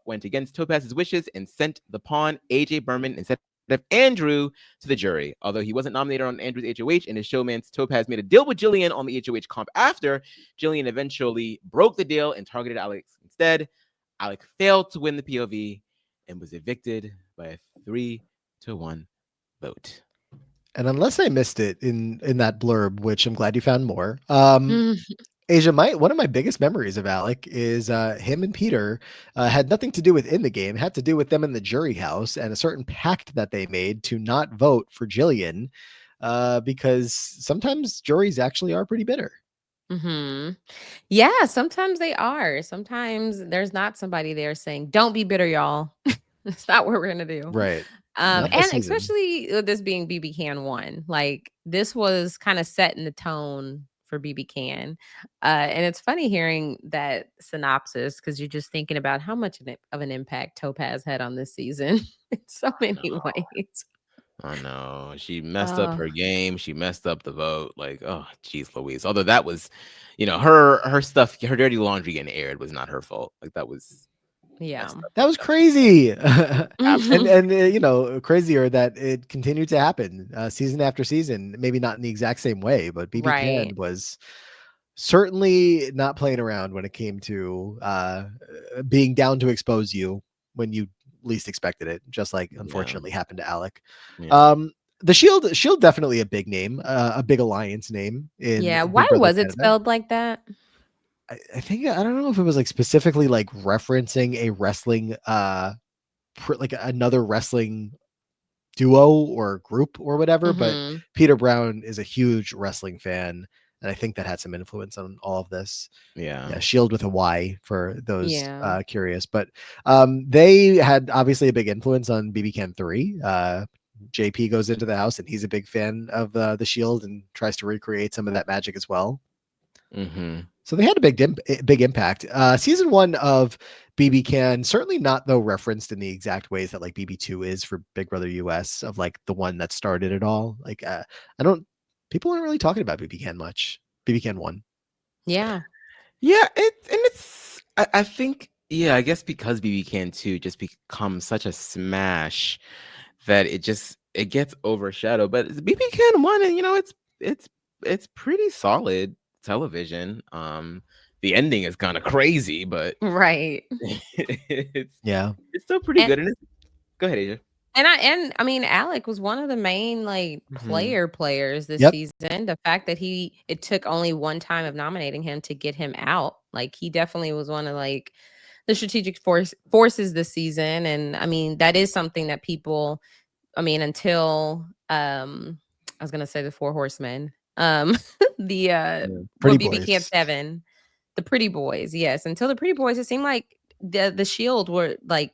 went against Topaz's wishes and sent the pawn AJ Berman instead of Andrew to the jury. Although he wasn't nominated on Andrew's HOH, and his showman's Topaz made a deal with Jillian on the HOH comp after, Jillian eventually broke the deal and targeted Alex instead. Alec failed to win the POV and was evicted by a 3-1 vote. And unless I missed it in that blurb, which I'm glad you found more, Aysha, one of my biggest memories of Alec is him and Peter had nothing to do with in the game, had to do with them in the jury house and a certain pact that they made to not vote for Jillian because sometimes juries actually are pretty bitter. Yeah, sometimes they are. Sometimes there's not somebody there saying, "Don't be bitter, y'all." That's not what we're gonna do. Right. And especially with this being BB Can 1, like this was kind of setting the tone for BB Can. And it's funny hearing that synopsis because you're just thinking about how much of an impact Topaz had on this season in so many ways. I know. She messed up her game. She messed up the vote. Like, oh, geez, Louise. Although that was, her stuff, her dirty laundry getting aired was not her fault. Like that was, that was crazy. And crazier that it continued to happen season after season. Maybe not in the exact same way, but BB Can was certainly not playing around when it came to being down to expose you when you least expected it, just like unfortunately happened to Alec. The Shield definitely a big name, a big alliance name in why was it spelled like that? I think I don't know if it was like specifically like referencing a wrestling like another wrestling duo or group or whatever, but Peter Brown is a huge wrestling fan. And I think that had some influence on all of this. Yeah, Shield with a Y for those curious. But they had obviously a big influence on BB Can 3. JP goes into the house and he's a big fan of the Shield and tries to recreate some of that magic as well. Mm-hmm. So they had a big impact. Season 1 of BB Can, certainly not though referenced in the exact ways that like BB2 is for Big Brother US, of like the one that started it all. Like people aren't really talking about BB Can much. BB Can 1. Yeah. Yeah, I think, yeah, I guess because BB Can 2 just becomes such a smash that it gets overshadowed. But BB Can 1, and it's pretty solid television. The ending is kind of crazy, but Right. it's Yeah. it's still pretty And good. And go ahead, Asia. I mean, Alec was one of the main like Mhm. players this Yep. season. The fact that it took only one time of nominating him to get him out. Like he definitely was one of like the strategic forces this season. And I mean, that is something that people, I mean, until I was gonna say the Four Horsemen. The Pretty BB Can Boys. 7, the Pretty Boys, yes. Until the Pretty Boys, it seemed like the Shield were like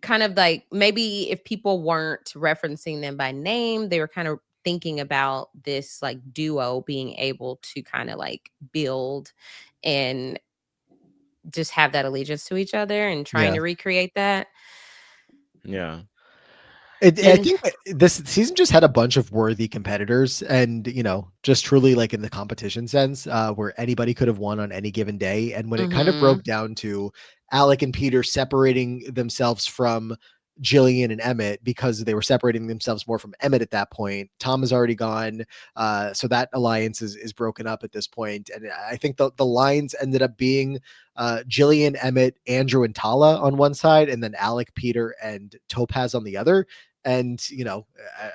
kind of like, maybe if people weren't referencing them by name, they were kind of thinking about this like duo being able to kind of like build and just have that allegiance to each other and trying Yeah. to recreate that. Yeah. I And think that this season just had a bunch of worthy competitors, and just truly like in the competition sense, where anybody could have won on any given day. And when it kind of mhm, broke down to Alec and Peter separating themselves from Jillian and Emmett, because they were separating themselves more from Emmett at that point. Tom is already gone, so that alliance is broken up at this point. And I think the lines ended up being Jillian, Emmett, Andrew, and Tala on one side, and then Alec, Peter, and Topaz on the other. And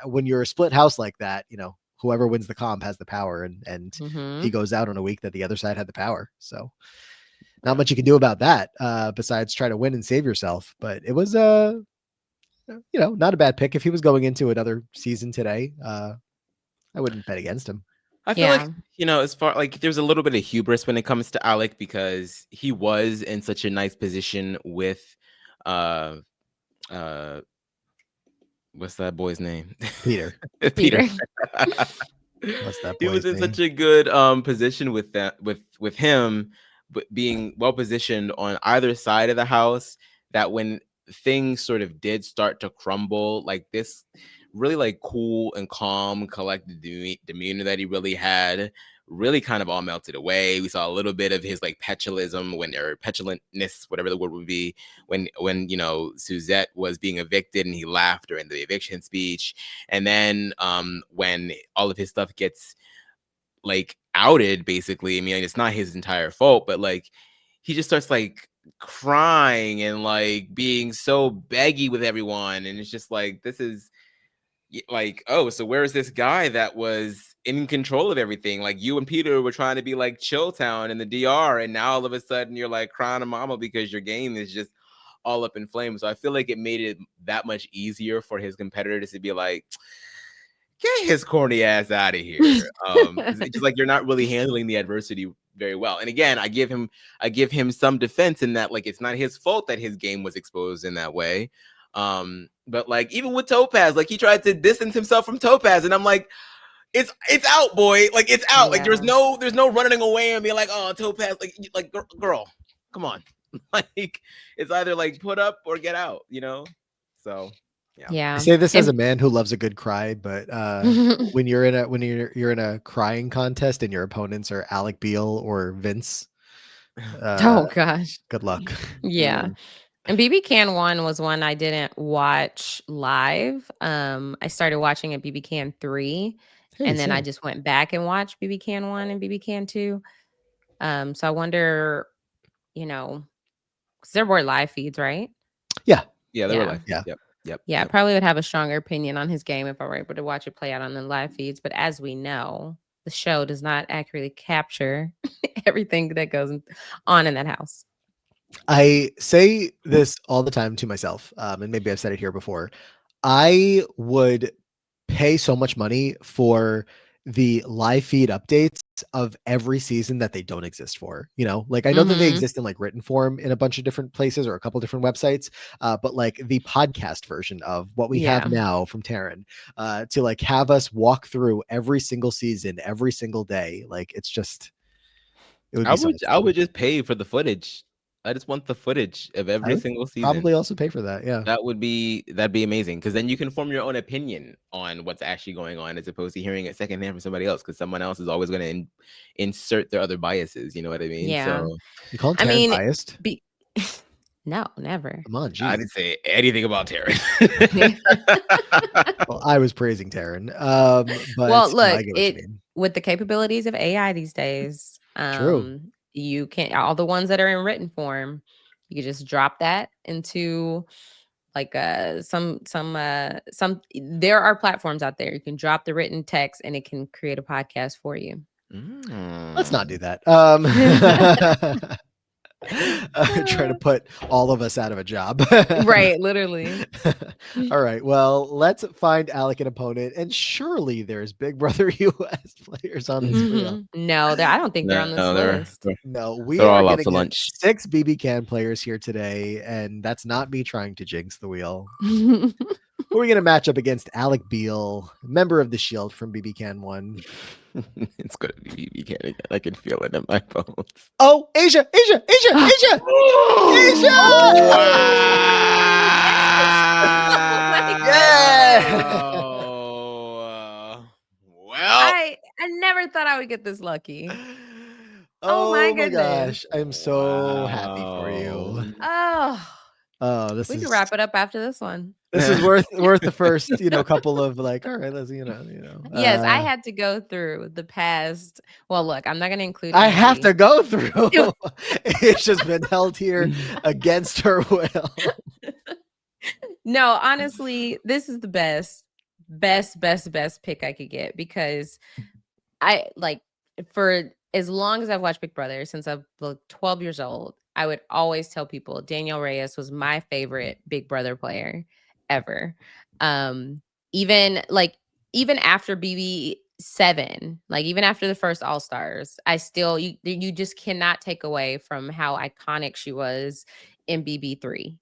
when you're a split house like that, whoever wins the comp has the power, and he mhm. goes out on a week that the other side had the power. So not much you can do about that, besides try to win and save yourself. But it was not a bad pick. If he was going into another season today, I wouldn't bet against him. I feel like, Yeah. as far like there's a little bit of hubris when it comes to Alec, because he was in such a nice position with uh uh what's that boy's name? Peter. Peter. Peter. What's that He boy's was in name? such a good position with that, with him, but being well positioned on either side of the house, that when things sort of did start to crumble, like this really like cool and calm collected demeanor that he really had really kind of all melted away. We saw a little bit of his like petulism, or petulantness, whatever the word would be, when Suzette was being evicted and he laughed during the eviction speech. And then when all of his stuff gets like outed, basically, I mean, like, it's not his entire fault, but like he just starts like crying and like being so beggy with everyone, and it's just like, this is like, oh, so where is this guy that was in control of everything? Like, you and Peter were trying to be like Chilltown in the DR, and now all of a sudden you're like crying to mama because your game is just all up in flames. So I feel like it made it that much easier for his competitors to be like, get his corny ass out of here. It's just like, you're not really handling the adversity very well. And again, I give him some defense in that, like, it's not his fault that his game was exposed in that way. But like, even with Topaz, like, he tried to distance himself from Topaz, and I'm like, it's out, boy. Like, it's out. Like, there's Yeah. no running away and being like, oh, Topaz, like girl, come on. Like, it's either like put up or get out, So yeah. I Yeah. say this as a And man who loves a good cry, but when you're in a crying contest and your opponents are Alec Beal or Vince, oh uh, gosh. good luck. Yeah. Mm. And BB Can 1 was one I didn't watch live. I started watching at BB Can 3, Hey, and then I same. just went back and watched BB Can 1 and BB Can 2. So I wonder, you know, because there were live feeds, right? Yeah, Yeah, they were Yeah. like, yeah. Yeah, I probably would have a stronger opinion on his game if I were able to watch it play out on the live feeds. But as we know, the show does not accurately capture everything that goes on in that house. I say this all the time to myself, and maybe I've said it here before. I would pay so much money for the live feed updates of every season that they don't exist for. Like, I know that they Mm-hmm. exist in like written form in a bunch of different places or a couple different websites, but like the podcast version of what we have Yeah. now from Taryn, to like have us walk through every single season, every single day. Like, it's just It would I be so would much I fun. would just pay for the footage. I just want the footage of I every would single season. probably also pay for that. Yeah. That'd be amazing, because then you can form your own opinion on what's actually going on, as opposed to hearing it secondhand from somebody else, because someone else is always going to insert their other biases. You know what I mean? Yeah. So You call I Taryn mean, biased? be no, never. Come on, I geez. didn't say anything about Taryn. Well, I was praising Taryn. But Well, you know, look, I get what you mean. with the capabilities of AI these days, True. you can all the ones that are in written form, you can just drop that into like some there are platforms out there. You can drop the written text and it can create a podcast for you. Let's not do Mm. that. Trying to put all of us out of a job. Right, literally. All right. Well, let's find Alec an opponent. And surely there's Big Brother US players on this wheel. No, I don't think they're on this No, list. No, we They're are all going out to to get lunch. 6 BB Can players here today. And that's not me trying to jinx the wheel. Who are we going to match up against? Alec Beal, member of the Shield from BB Can 1. It's gonna be BB Can again. I can feel it in my bones. Oh, Aysha! Aysha! Oh my Yeah! Well, I never thought I would get this lucky. Oh my my goodness. gosh. I'm so happy for you. Oh, Oh, we can wrap it up after this one. this is worth the first, couple of like, all right, let's, Yes, I had to go through the past. Well, look, I'm not going to include I have Maddie. to go through. It's just been held here against her will. No, honestly, this is the best pick I could get, because I like, for as long as I've watched Big Brother, since I've 12 years old, I would always tell people Danielle Reyes was my favorite Big Brother player ever. Um, even after BB7, like even after the first All Stars, I still you just cannot take away from how iconic she was in BB3.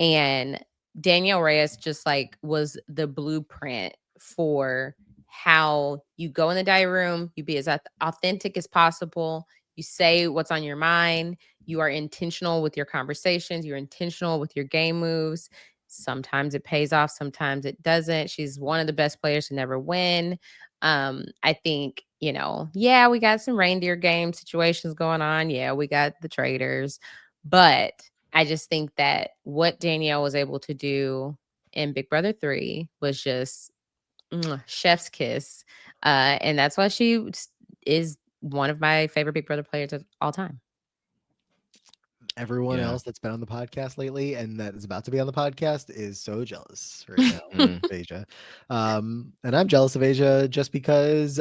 And Danielle Reyes just like was the blueprint for how you go in the diary room, you be as authentic as possible, you say what's on your mind, you are intentional with your conversations, you're intentional with your game moves. Sometimes it pays off, sometimes it doesn't. She's one of the best players to never win. I think, yeah, we got some reindeer game situations going on. Yeah, we got the traders, but I just think that what Danielle was able to do in Big Brother 3 was just chef's kiss. And that's why she is one of my favorite Big Brother players of all time. Everyone Yeah. else that's been on the podcast lately and that is about to be on the podcast is so jealous right now of Aysha. And I'm jealous of Aysha just because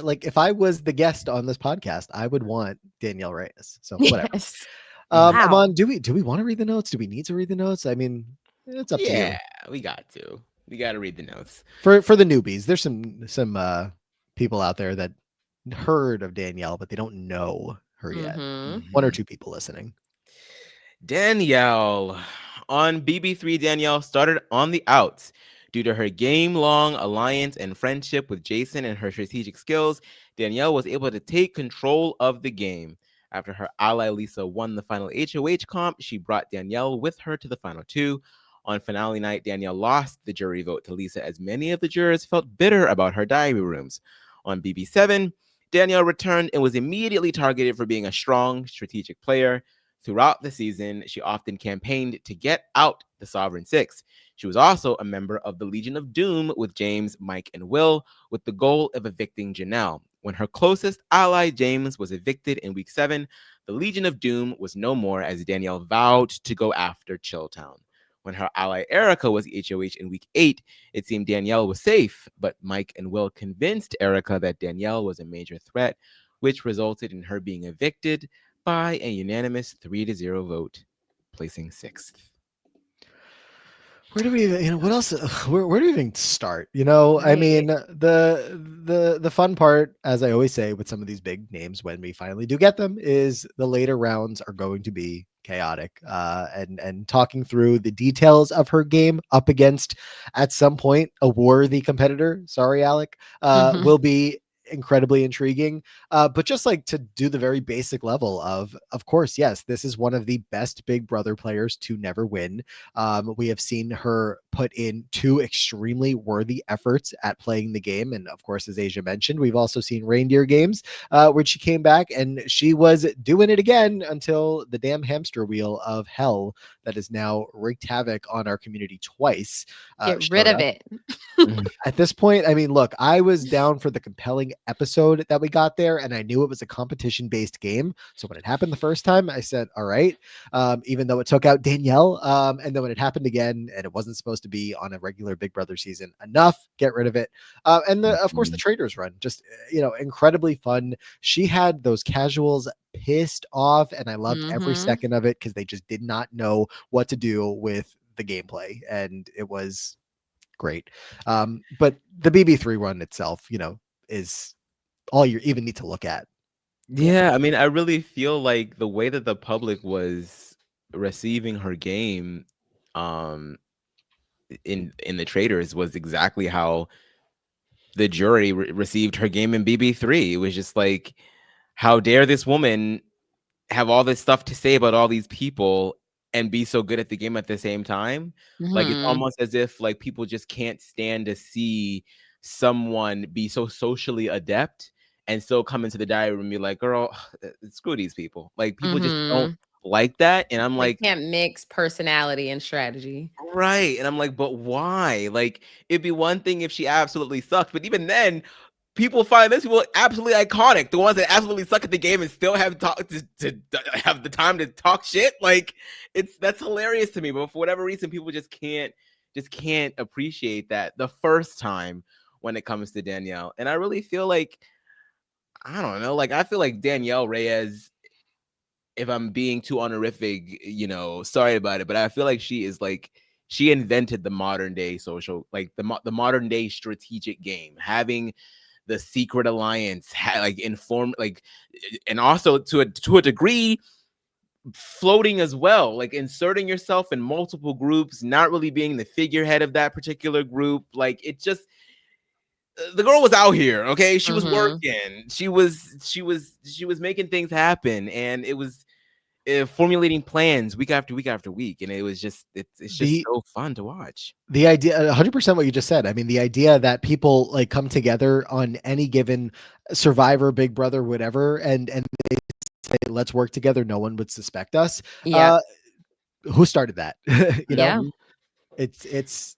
like if I was the guest on this podcast, I would want Danielle Reyes. So whatever. Yes. Wow. Wow. Amon, do we want to read the notes? Do we need to read the notes? I mean, it's up to you. Yeah, we got to. We got to read the notes. For the newbies, there's some people out there that heard of Danielle, but they don't know her yet. Mhm. One or two people listening. Danielle. On BB3, Danielle started on the outs. Due to her game-long alliance and friendship with Jason and her strategic skills, Danielle was able to take control of the game. After her ally Lisa won the final HOH comp, she brought Danielle with her to the final 2. On finale night, Danielle lost the jury vote to Lisa, as many of the jurors felt bitter about her diary rooms. On BB7, Danielle returned and was immediately targeted for being a strong, strategic player. Throughout the season, she often campaigned to get out the Sovereign Six. She was also a member of the Legion of Doom with James, Mike, and Will, with the goal of evicting Janelle. When her closest ally, James, was evicted in week 7, the Legion of Doom was no more, as Danielle vowed to go after Chilltown. When her ally Erica was HOH in week 8, it seemed Danielle was safe, but Mike and Will convinced Erica that Danielle was a major threat, which resulted in her being evicted by a unanimous 3-0 vote, placing 6th. Where do we even, what else? Where do we even start? I mean, the fun part, as I always say with some of these big names, when we finally do get them, is the later rounds are going to be chaotic. And talking through the details of her game up against, at some point, a worthy competitor. Sorry, Alec, will be incredibly intriguing. But just like to do the very basic level of course, yes, this is one of the best Big Brother players to never win. We have seen her put in 2 extremely worthy efforts at playing the game. And of course, as Asia mentioned, we've also seen reindeer games where she came back and she was doing it again until the damn hamster wheel of hell that has now wreaked havoc on our community twice. Get rid Showed of up. it. At this point, I mean, look, I was down for the compelling episode that we got there, and I knew it was a competition-based game. So when it happened the first time, I said, all right, even though it took out Danielle. And then when it happened again, and it wasn't supposed to be on a regular Big Brother season, enough, get rid of it. And of course, the Traders run, just, incredibly fun. She had those casuals pissed off, and I loved every second of it because they just did not know what to do with the gameplay. And it was great. But the BB3 run itself, is all you even need to look at. Yeah, I mean, I really feel like the way that the public was receiving her game, um, in the Traders was exactly how the jury received her game in BB3. It was just like, how dare this woman have all this stuff to say about all these people and be so good at the game at the same time. Like, it's almost as if like people just can't stand to see someone be so socially adept and still come into the diary room and be like, girl, screw these people. Like, people just don't like that. And I'm Like, like, can't mix personality and strategy. right. And I'm like, but why? Like, it'd be one thing if she absolutely sucked, but even then, people find this people absolutely iconic. The ones that absolutely suck at the game and still have to have the time to talk shit. Like, that's hilarious to me. But for whatever reason, people just can't appreciate that the first time when it comes to Danielle. And I really feel like, I don't know, like, I feel like Danielle Reyes, if I'm being too honorific, sorry about it, but I feel like she is like, she invented the modern day social, like the modern day strategic game, having the secret alliance, like inform, like, and also to a degree, floating as well, like inserting yourself in multiple groups, not really being the figurehead of that particular group. Like, it just, the girl was out here, okay? She was working. She was making things happen, and it was formulating plans week after week after week, and it was just it's just so fun to watch. The idea, 100% what you just said. I mean, the idea that people like come together on any given Survivor, Big Brother, whatever, and they say, let's work together, no one would suspect us. Yeah. Who started that? Yeah. It's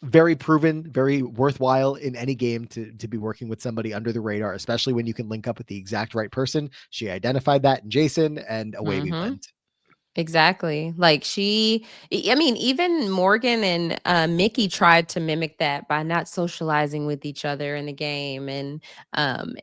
very proven, very worthwhile in any game to be working with somebody under the radar, especially when you can link up with the exact right person. She identified that in Jason, and away we went. Exactly. Like, I mean, even Morgan and Mickey tried to mimic that by not socializing with each other in the game. And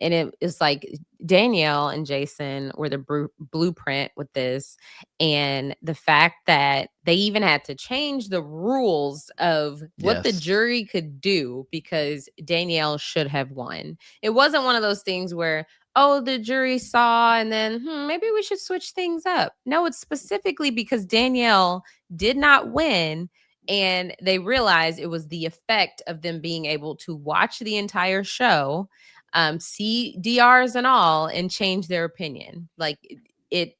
it is like Danielle and Jason were the blueprint with this. And the fact that they even had to change the rules of what the Yes. jury could do because Danielle should have won. It wasn't one of those things where, oh, the jury saw and then maybe we should switch things up. No, it's specifically because Danielle did not win, and they realized it was the effect of them being able to watch the entire show, see DRs and all, and change their opinion. Like,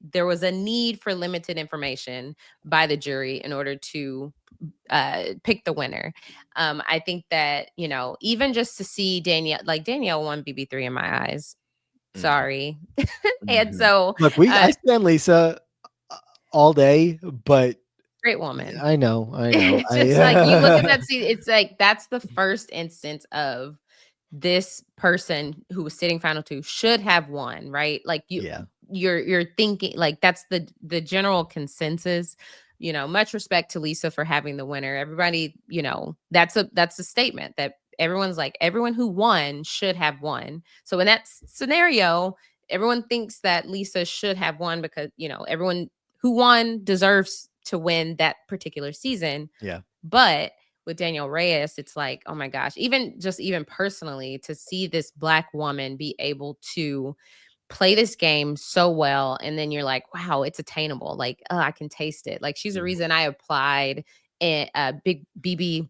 there was a need for limited information by the jury in order to pick the winner. I think that, even just to see Danielle won BB3 in my eyes. Sorry. And so Look, I stand Lisa all day, but great woman. I know. It's just like, you look at that scene, it's like that's the first instance of this person who was sitting final 2 should have won, right? Like, you're thinking like that's the general consensus. Much respect to Lisa for having the winner. Everybody, that's a statement that everyone's like, everyone who won should have won. So in that scenario, everyone thinks that Lisa should have won because, everyone who won deserves to win that particular season. Yeah. But with Danielle Reyes, it's like, oh my gosh, even personally, to see this Black woman be able to play this game so well, and then you're like, wow, it's attainable. Like, oh, I can taste it. Like, she's the reason I applied in Big BB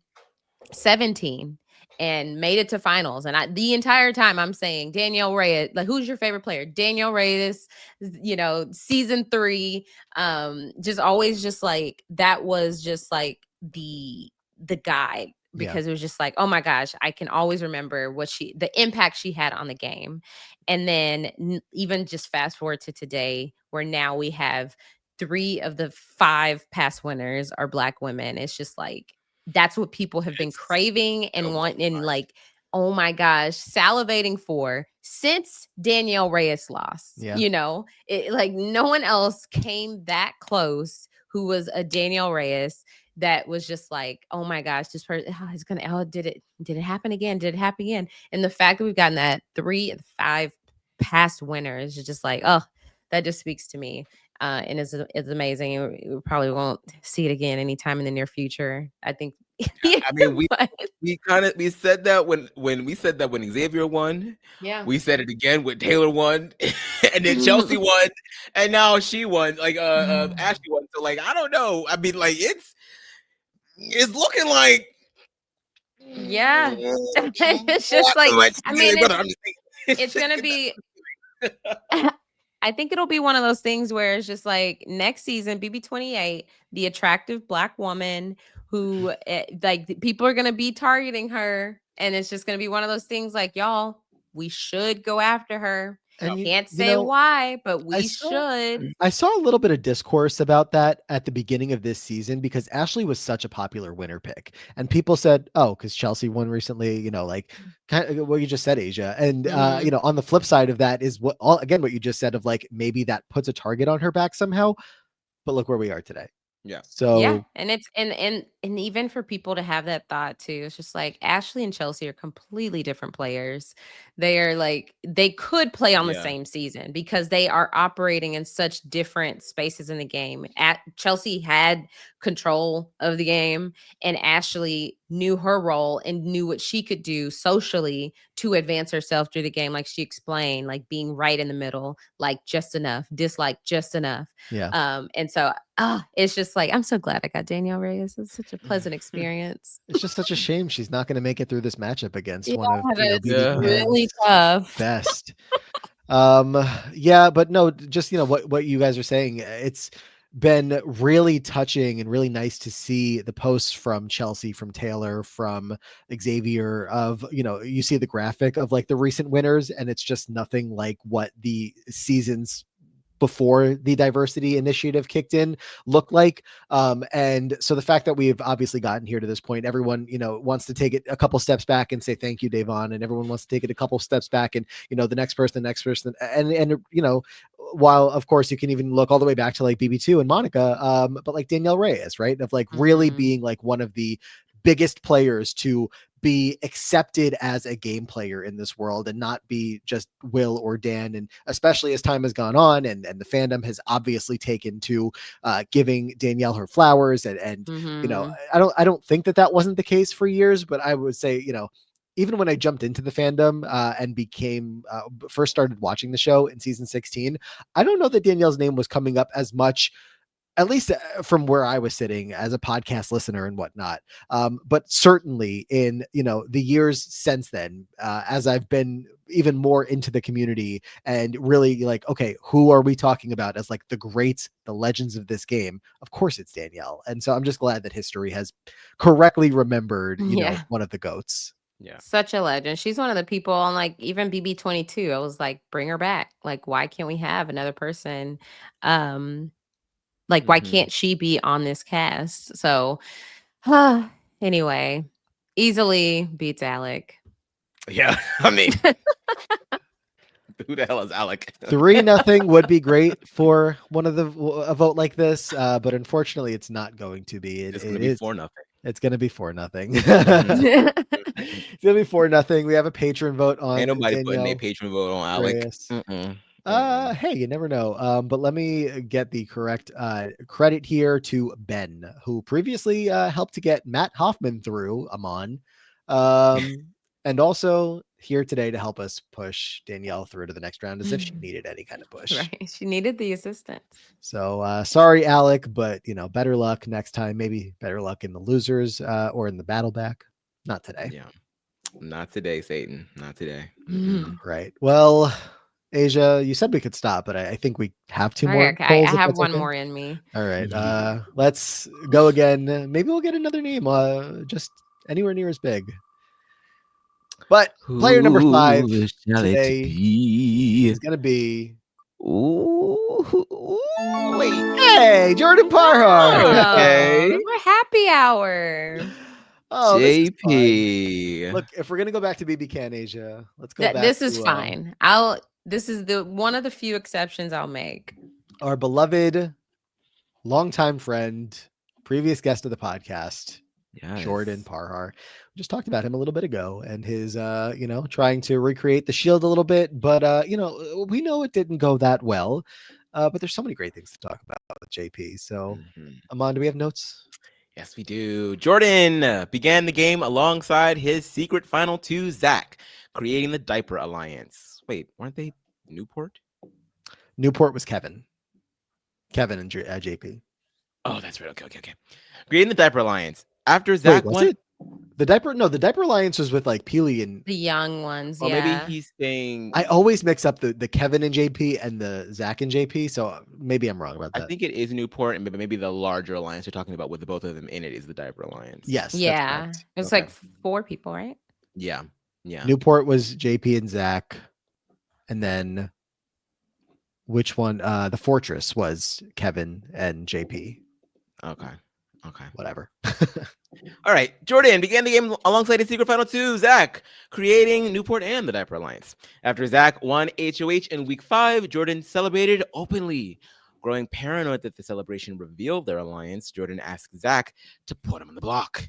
17, and made it to finals. And the entire time I'm saying Danielle Reyes, like, who's your favorite player? Danielle Reyes, season 3, just always just like, that was just like the guide, because it was just like, oh my gosh, I can always remember the impact she had on the game. And then even just fast forward to today, where now we have 3 of the 5 past winners are Black women. It's just like, that's what people have been craving and wanting, and like, oh my gosh, salivating for since Danielle Reyes lost. Yeah. Like, no one else came that close who was a Danielle Reyes that was just like, oh my gosh, this person, did it happen again? Did it happen again? And the fact that we've gotten that 3 of 5 past winners is just like, oh, that just speaks to me. And it's amazing. We probably won't see it again anytime in the near future, I think. I mean, we said that when Xavier won. Yeah. We said it again when Taylor won, and then Chelsea won, and now she won. Like Ashley won. So like, I don't know. I mean, like, it's looking like, yeah. It's just like, I mean, it's gonna be. I think it'll be one of those things where it's just like, next season, BB28, the attractive Black woman who like, people are going to be targeting her. And it's just going to be one of those things like, y'all, we should go after her. And Can't say why, but we should. should. I saw a little bit of discourse about that at the beginning of this season, because Ashley was such a popular winner pick, and people said, "Oh, because Chelsea won recently." Like, kind of what you just said, Aysha. And on the flip side of that is what you just said, of like, maybe that puts a target on her back somehow. But look where we are today. Yeah. So yeah, and it's and even for people to have that thought too, it's just like, Ashley and Chelsea are completely different players. They are like, they could play on the same season because they are operating in such different spaces in the game. Chelsea had control of the game, and Ashley knew her role and knew what she could do socially to advance herself through the game. Like she explained, like being right in the middle, like just enough, dislike just enough. Yeah. And so it's just like, I'm so glad I got Danielle Reyes. It's such a pleasant experience. It's just such a shame she's not going to make it through this matchup against one of it's really tough. Best. But no, just what you guys are saying, it's been really touching and really nice to see the posts from Chelsea, from Taylor, from Xavier, of you see the graphic of like the recent winners, and it's just nothing like what the seasons before the diversity initiative kicked in looked like. And so the fact that we've obviously gotten here to this point, everyone, wants to take it a couple steps back and say, thank you, Davon. And everyone wants to take it a couple steps back and, the next person. And, while of course you can even look all the way back to like BB2 and Monica, but like Danielle Reyes, right? Of like really being like one of the biggest players to be accepted as a game player in this world, and not be just Will or Dan. And especially as time has gone on, and the fandom has obviously taken to giving Danielle her flowers, and I don't think that wasn't the case for years, but I would say, even when I jumped into the fandom and became first started watching the show in season 16, I don't know that Danielle's name was coming up as much, at least from where I was sitting as a podcast listener and whatnot. But certainly in, the years since then, as I've been even more into the community and really like, okay, who are we talking about as like the greats, the legends of this game? Of course it's Danielle. And so I'm just glad that history has correctly remembered, one of the GOATs. Yeah. Such a legend. She's one of the people on like even BB22. I was like, bring her back. Like, why can't we have another person? Like, why can't she be on this cast? So anyway, easily beats Alec. Yeah. I mean, who the hell is Alec? 3-0 would be great for one of a vote like this, but unfortunately it's not going to be. It's going to be 4-0. It's going to be 4-0 It's going to be 4-0. We have a patron vote on. Ain't nobody Danielle putting a patron vote on Alec. Hey, you never know. But let me get the correct credit here to Ben, who previously helped to get Matt Hoffman through Amon, and also here today to help us push Danielle through to the next round, as if she needed any kind of push. Right, she needed the assistance. So sorry, Alec, but better luck next time. Maybe better luck in the losers or in the battle back. Not today. Yeah. Not today, Satan. Not today. Right. Well, Asia, you said we could stop, but I think we have two more Okay, I polls. If have that's one okay. more in me. All right. Let's go again. Maybe we'll get another name. Just anywhere near as big. But player number 5 Who shall it today be? is going to be. Ooh, wait. Hey, Jordan Parhar. Okay. Oh, for happy hour. Oh, this is fun. JP. Look, if we're gonna go back to BB Can Asia, let's go back This is to fine. This is the one of the few exceptions I'll make. our beloved longtime friend, previous guest of the podcast, Yes. Jordan Parhar. We just talked about him a little bit ago and his trying to recreate the shield a little bit, but we know it didn't go that well. But there's so many great things to talk about with JP. So Amon, do we have notes? Yes, we do. Jordan began the game alongside his secret final two, Zach, creating the Diaper Alliance. Wait, weren't they Newport? Newport was Kevin and JP. Oh, that's right. Okay. Creating the Diaper Alliance. After Zach was won. it? The Diaper Alliance was with like Peely and the young ones. Or Yeah. maybe he's saying. I always mix up the Kevin and JP and the Zach and JP, so maybe I'm wrong about that. I think it is Newport, and maybe the larger alliance you're talking about with both of them in it is the Diaper Alliance. Yes. Yeah. It's like 4 people, right? Yeah. Newport was JP and Zach, and then which one? The Fortress was Kevin and JP. Okay. Whatever. All right. Jordan began the game alongside his secret final two, Zach, creating Newport and the Diaper Alliance. After Zach won HOH in week 5, Jordan celebrated openly. Growing paranoid that the celebration revealed their alliance, Jordan asked Zach to put him on the block,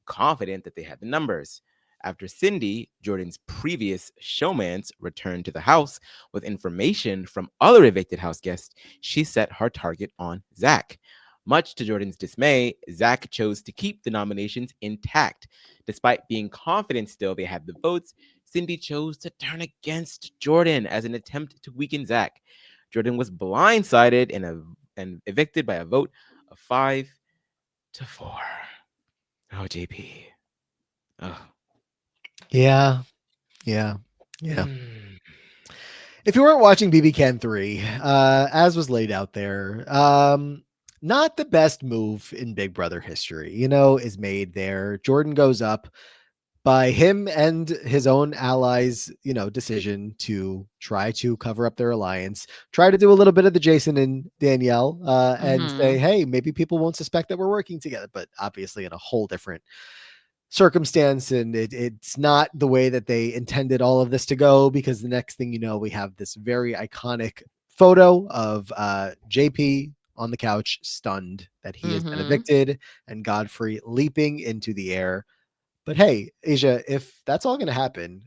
confident that they had the numbers. After Cindy, Jordan's previous showmance, returned to the house with information from other evicted house guests, she set her target on Zach. Much to Jordan's dismay, Zach chose to keep the nominations intact. Despite being confident still they had the votes, Cindy chose to turn against Jordan as an attempt to weaken Zach. Jordan was blindsided and evicted by a vote of 5-4. Oh, JP. Oh. Yeah. If you weren't watching BB Can 3, as was laid out there, not the best move in Big Brother history, is made there. Jordan goes up by him and his own allies, decision to try to cover up their alliance, try to do a little bit of the Jason and Danielle, and say, hey, maybe people won't suspect that we're working together, but obviously in a whole different circumstance, and it's not the way that they intended all of this to go, because the next thing you know, we have this very iconic photo of JP on the couch, stunned that he has been evicted, and Godfrey leaping into the air. But hey, Asia, if that's all going to happen,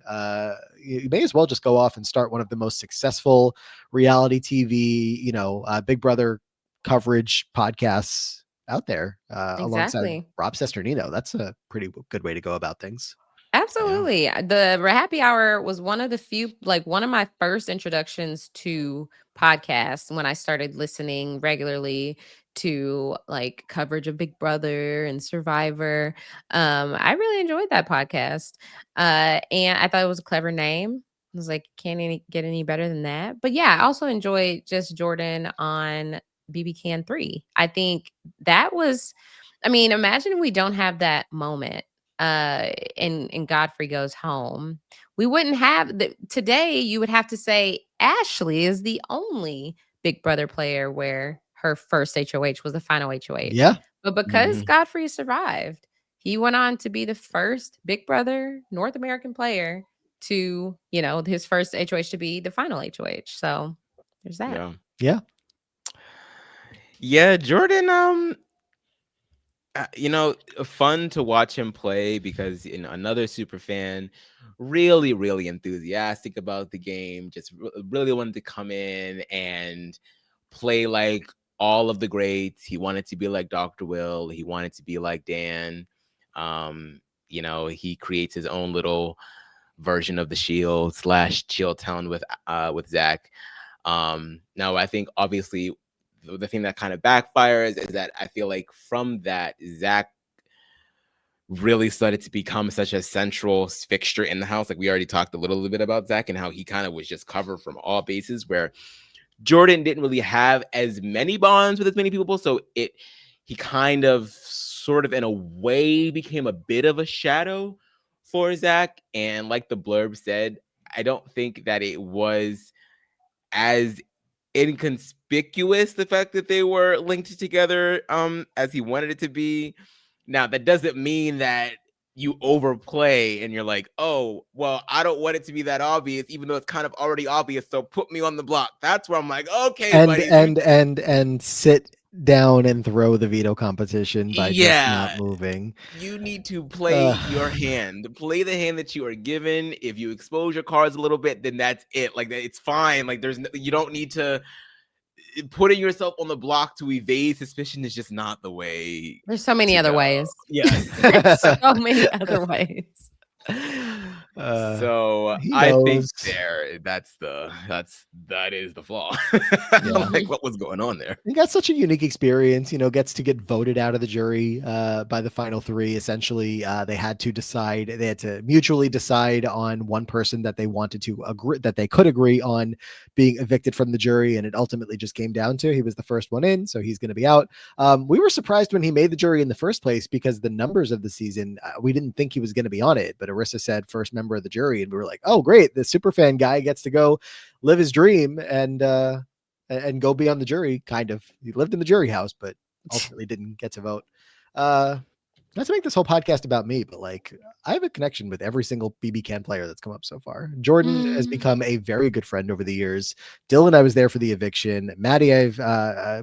you may as well just go off and start one of the most successful reality TV, Big Brother coverage podcasts out there, alongside Rob Sesternino. That's a pretty good way to go about things. Absolutely. Yeah. The Happy Hour was one of the few, like one of my first introductions to podcasts when I started listening regularly to like coverage of Big Brother and Survivor. I really enjoyed that podcast. And I thought it was a clever name. I was like, get any better than that. But yeah, I also enjoyed just Jordan on BB Can 3. I think that was, imagine we don't have that moment and Godfrey goes home. We wouldn't have today. You would have to say Ashley is the only Big Brother player where her first HOH was the final HOH. Yeah. But because Godfrey survived, he went on to be the first Big Brother North American player to, his first HOH to be the final HOH. So there's that. Yeah, Jordan, fun to watch him play because another super fan, really, really enthusiastic about the game, just really wanted to come in and play like all of the greats. He wanted to be like Dr. Will. He wanted to be like Dan. He creates his own little version of the Shield / Chill Town with Zach. Now I think obviously the thing that kind of backfires is that I feel like from that, Zach really started to become such a central fixture in the house. Like we already talked a little bit about Zach and how he kind of was just covered from all bases, where Jordan didn't really have as many bonds with as many people. So he kind of sort of in a way became a bit of a shadow for Zach. And like the blurb said, I don't think that it was as inconspicuous the fact that they were linked together as he wanted it to be. Now that doesn't mean that you overplay and you're like, oh well, I don't want it to be that obvious, even though it's kind of already obvious, so put me on the block. That's where I'm like, okay, buddy. And sit down and throw the veto competition by just not Yeah, moving. you need to play your hand. Play the hand that you are given. If you expose your cards a little bit, then that's it. Like it's fine. Like you don't need to putting yourself on the block to evade suspicion is just not the way. There's so many to other go. ways. Yes. So many other ways. So I think that is the flaw. Like what was going on there? He got such a unique experience, gets to get voted out of the jury by the final three. Essentially, they had to mutually decide on one person that they wanted to agree, that they could agree on being evicted from the jury. And it ultimately just came down to, he was the first one in, so he's going to be out. We were surprised when he made the jury in the first place, because the numbers of the season, we didn't think he was going to be on it, but Arissa said first member of the jury. And we were like, oh, great. The superfan guy gets to go live his dream and go be on the jury. Kind of. He lived in the jury house, but ultimately didn't get to vote. Not to make this whole podcast about me, but like I have a connection with every single BB Can player that's come up so far. Jordan has become a very good friend over the years. Dylan, I was there for the eviction. Maddie,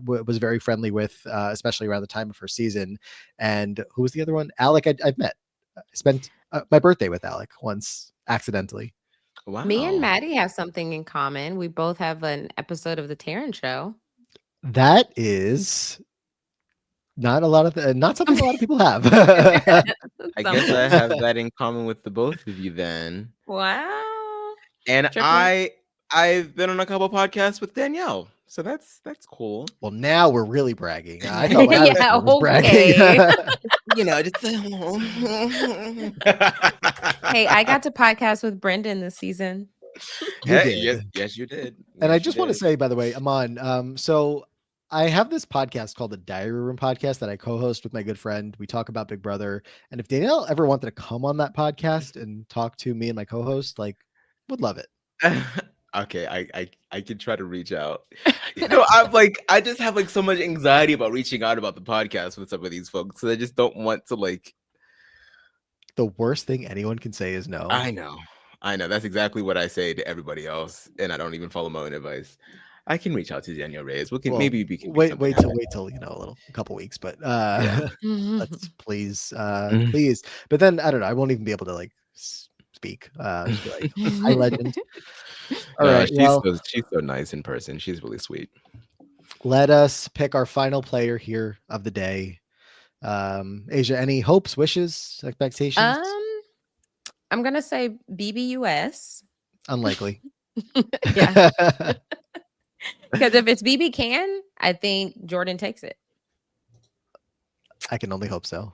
was very friendly with, especially around the time of her season. And who was the other one? Alec, I've met. I spent my birthday with Alec once accidentally. Wow. Me and Maddie have something in common. We both have an episode of the Taryn Show. That is not something a lot of people have. I guess I have that in common with the both of you then. Wow. And Tripping. I've been on a couple podcasts with Danielle, so that's cool. Well, now we're really bragging. I felt like I was okay. bragging. Just Hey, I got to podcast with Brendan this season. Yes, you did. And I just want to say, by the way, Aman, so I have this podcast called the Diary Room Podcast that I co-host with my good friend. We talk about Big Brother. And if Danielle ever wanted to come on that podcast and talk to me and my co-host, would love it. Okay, I can try to reach out. I just have so much anxiety about reaching out about the podcast with some of these folks. So I just don't want to The worst thing anyone can say is no. I know. That's exactly what I say to everybody else, and I don't even follow my own advice. I can reach out to Danielle Reyes. Maybe we can wait till a couple weeks, but let's please. But then I don't know. I won't even be able to speak. Just be like, hi, legend. All right. She's so nice in person. She's really sweet. Let us pick our final player here of the day. Aysha, any hopes, wishes, expectations? I'm gonna say BBUS. Unlikely. Yeah. Because if it's BB Can, I think Jordan takes it. I can only hope so.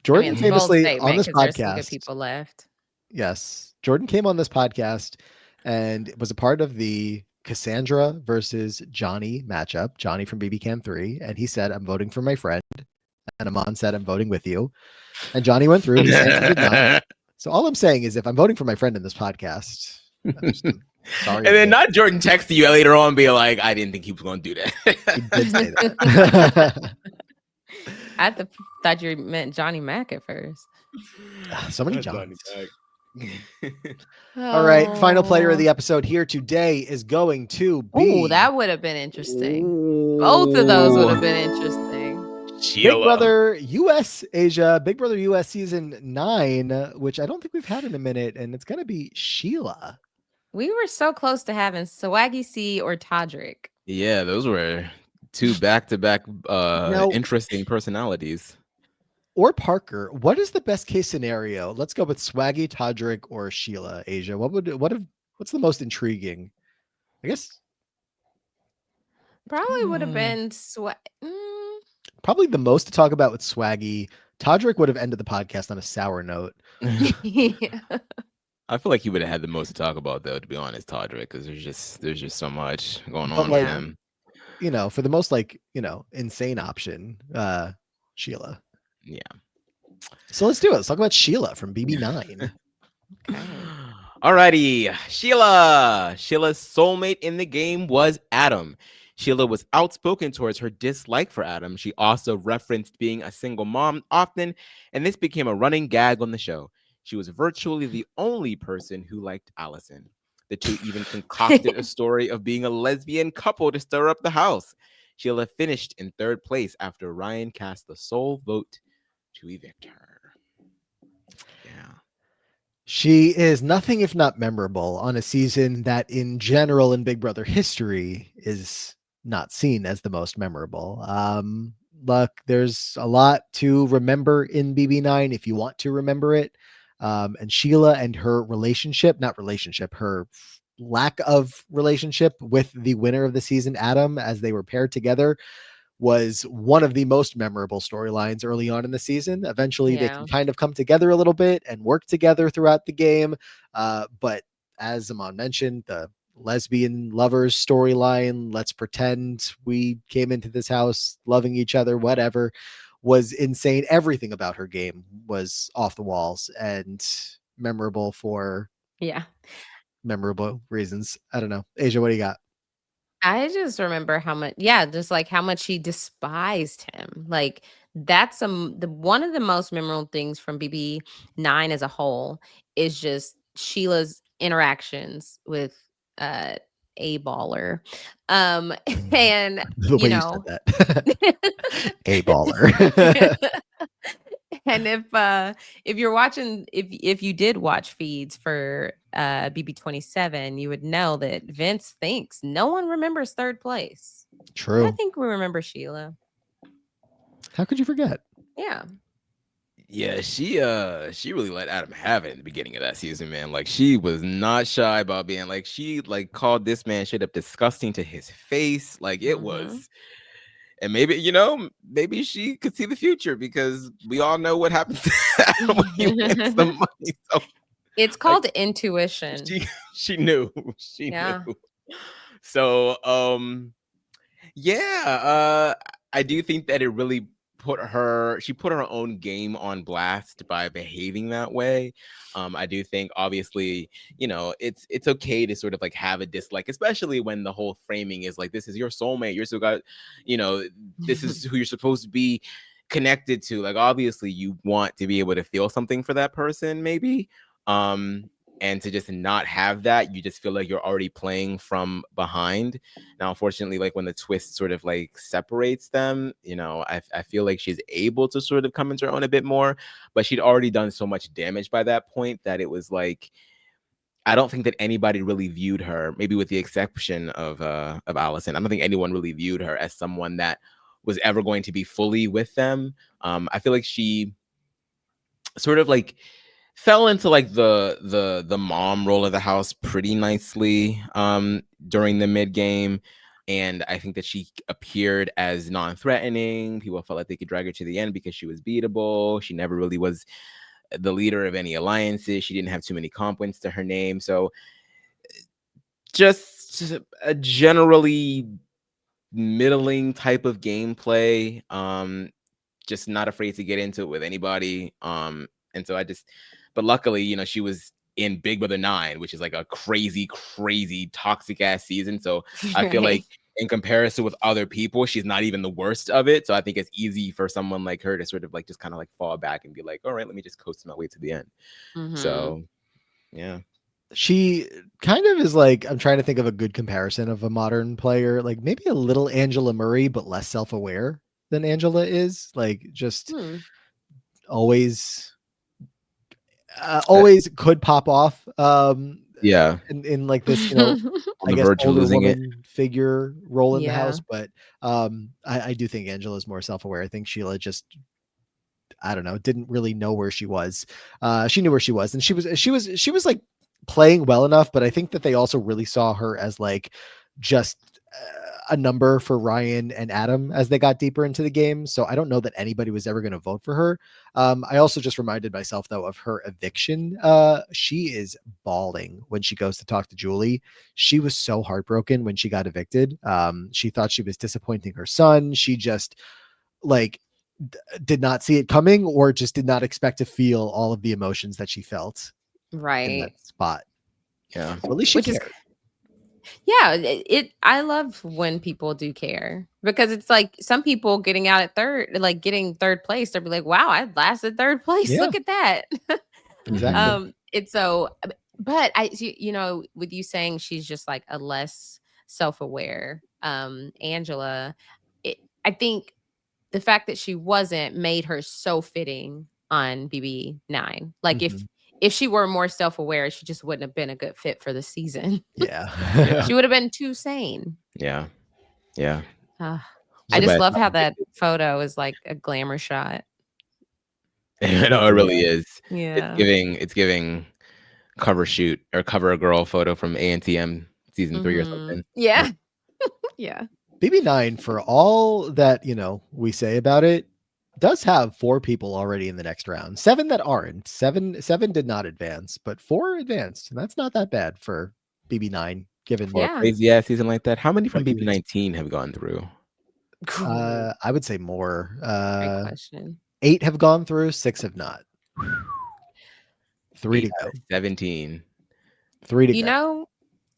Jordan famously on this podcast. Some good people left. Yes, Jordan came on this podcast and was a part of the Cassandra versus Johnny matchup. Johnny from BB Can 3, and he said, "I'm voting for my friend," and Aman said, "I'm voting with you." And Johnny went through. He said he did not. So all I'm saying is, if I'm voting for my friend in this podcast, sorry. And then not Jordan texting you later on, be like, "I didn't think he was going to do that." He did say that. I thought you meant Johnny Mac at first. So many Johnnies. All right, final player of the episode here today is going to be. Oh, that would have been interesting. Both of those would have been interesting. Sheila. Big Brother US Asia, Big Brother US season 9, which I don't think we've had in a minute, and it's gonna be Sheila. We were so close to having Swaggy C or Todrick. Yeah, those were two back-to-back interesting personalities. Or Parker. What is the best case scenario? Let's go with Swaggy, Todrick, or Sheila. Asia. What's the most intriguing? I guess probably would have been probably the most to talk about with Swaggy, Todrick would have ended the podcast on a sour note. Yeah. I feel like he would have had the most to talk about, though, to be honest, Todrick, because there's just so much going But on like, with him. For the most insane option, Sheila. Yeah. So let's do it. Let's talk about Sheila from BB9. Okay. Alrighty, Sheila. Sheila's soulmate in the game was Adam. Sheila was outspoken towards her dislike for Adam. She also referenced being a single mom often, and this became a running gag on the show. She was virtually the only person who liked Allison. The two even concocted a story of being a lesbian couple to stir up the house. Sheila finished in third place after Ryan cast the sole vote to evict her. Yeah. She is nothing if not memorable on a season that in general in Big Brother history is not seen as the most memorable. Look, there's a lot to remember in BB9 if you want to remember it. And Sheila and her her lack of relationship with the winner of the season, Adam, as they were paired together, was one of the most memorable storylines early on in the season. Eventually, they can kind of come together a little bit and work together throughout the game. But as Aman mentioned, the lesbian lovers storyline, let's pretend we came into this house loving each other, whatever, was insane. Everything about her game was off the walls and memorable for memorable reasons. I don't know. Aysha, what do you got? I just remember how much, just like how much she despised him. Like that's one of the most memorable things from BB9 as a whole is just Sheila's interactions with a baller. And The way you said that. A baller. And if you're watching, if you did watch feeds for BB27, you would know that Vince thinks no one remembers third place. True. I think we remember Sheila. How could you forget? Yeah. Yeah, she really let Adam have it in the beginning of that season, man. Like she was not shy about being like she like called this man straight up disgusting to his face. Like it was. And maybe she could see the future because we all know what happens when he wins the money. So it's called intuition. She knew. She knew. So I do think that it really she put her own game on blast by behaving that way. I do think obviously, it's okay to sort of like have a dislike, especially when the whole framing is like, this is your soulmate. You're still got, this is who you're supposed to be connected to. Like, obviously you want to be able to feel something for that person, maybe. And to just not have that, you just feel like you're already playing from behind. Now, unfortunately, like when the twist sort of like separates them, I feel like she's able to sort of come into her own a bit more, but she'd already done so much damage by that point that it was like, I don't think that anybody really viewed her, maybe with the exception of Allison. I don't think anyone really viewed her as someone that was ever going to be fully with them. I feel like she sort of like fell into like the mom role of the house pretty nicely during the mid game, and I think that she appeared as non-threatening. People felt like they could drag her to the end because she was beatable. She never really was the leader of any alliances. She didn't have too many comp wins to her name, so just a generally middling type of gameplay. Just not afraid to get into it with anybody. And so but luckily, she was in Big Brother 9, which is like a crazy, crazy toxic ass season. So I feel like in comparison with other people, she's not even the worst of it. So I think it's easy for someone like her to sort of like just kind of like fall back and be like, all right, let me just coast my way to the end. So yeah. She kind of is like, I'm trying to think of a good comparison of a modern player, like maybe a little Angela Murray, but less self-aware than Angela is. Like just always could pop off in like this I guess older woman figure role in the house, but I do think Angela is more self-aware. I think Sheila just, I don't know, didn't really know where she was. She knew where she was, and she was like playing well enough, but I think that they also really saw her as like just a number for Ryan and Adam as they got deeper into the game. So I don't know that anybody was ever going to vote for her. I also just reminded myself, though, of her eviction. She is bawling when she goes to talk to Julie. She was so heartbroken when she got evicted. She thought she was disappointing her son. She just like did not see it coming, or just did not expect to feel all of the emotions that she felt in Right. that spot. Yeah. So at least she Which is cared. Yeah, I love when people do care, because it's like some people getting out at third, like getting third place, they'll be like, wow, I lasted third place. Yeah. Look at that. Exactly. It's so, but with you saying she's just like a less self-aware Angela, I think the fact that she wasn't made her so fitting on BB9. Like if she were more self-aware, she just wouldn't have been a good fit for the season. Yeah. She would have been too sane. Yeah. Yeah. I So just bad. love how that photo is like a glamour shot. No, it really is. Yeah. It's giving cover shoot or cover a girl photo from ANTM season 3 or something. Yeah. Yeah. BB9, for all that, we say about it, does have 4 people already in the next round. 7 that aren't. 7 did not advance, but 4 advanced. And that's not that bad for BB9, given For a Yeah. crazy ass season like that. How many from What you BB19 have gone through? I would say more. Great question. 8 have gone through, 6 have not. 3 to 8 out go. of 17. 3 to go.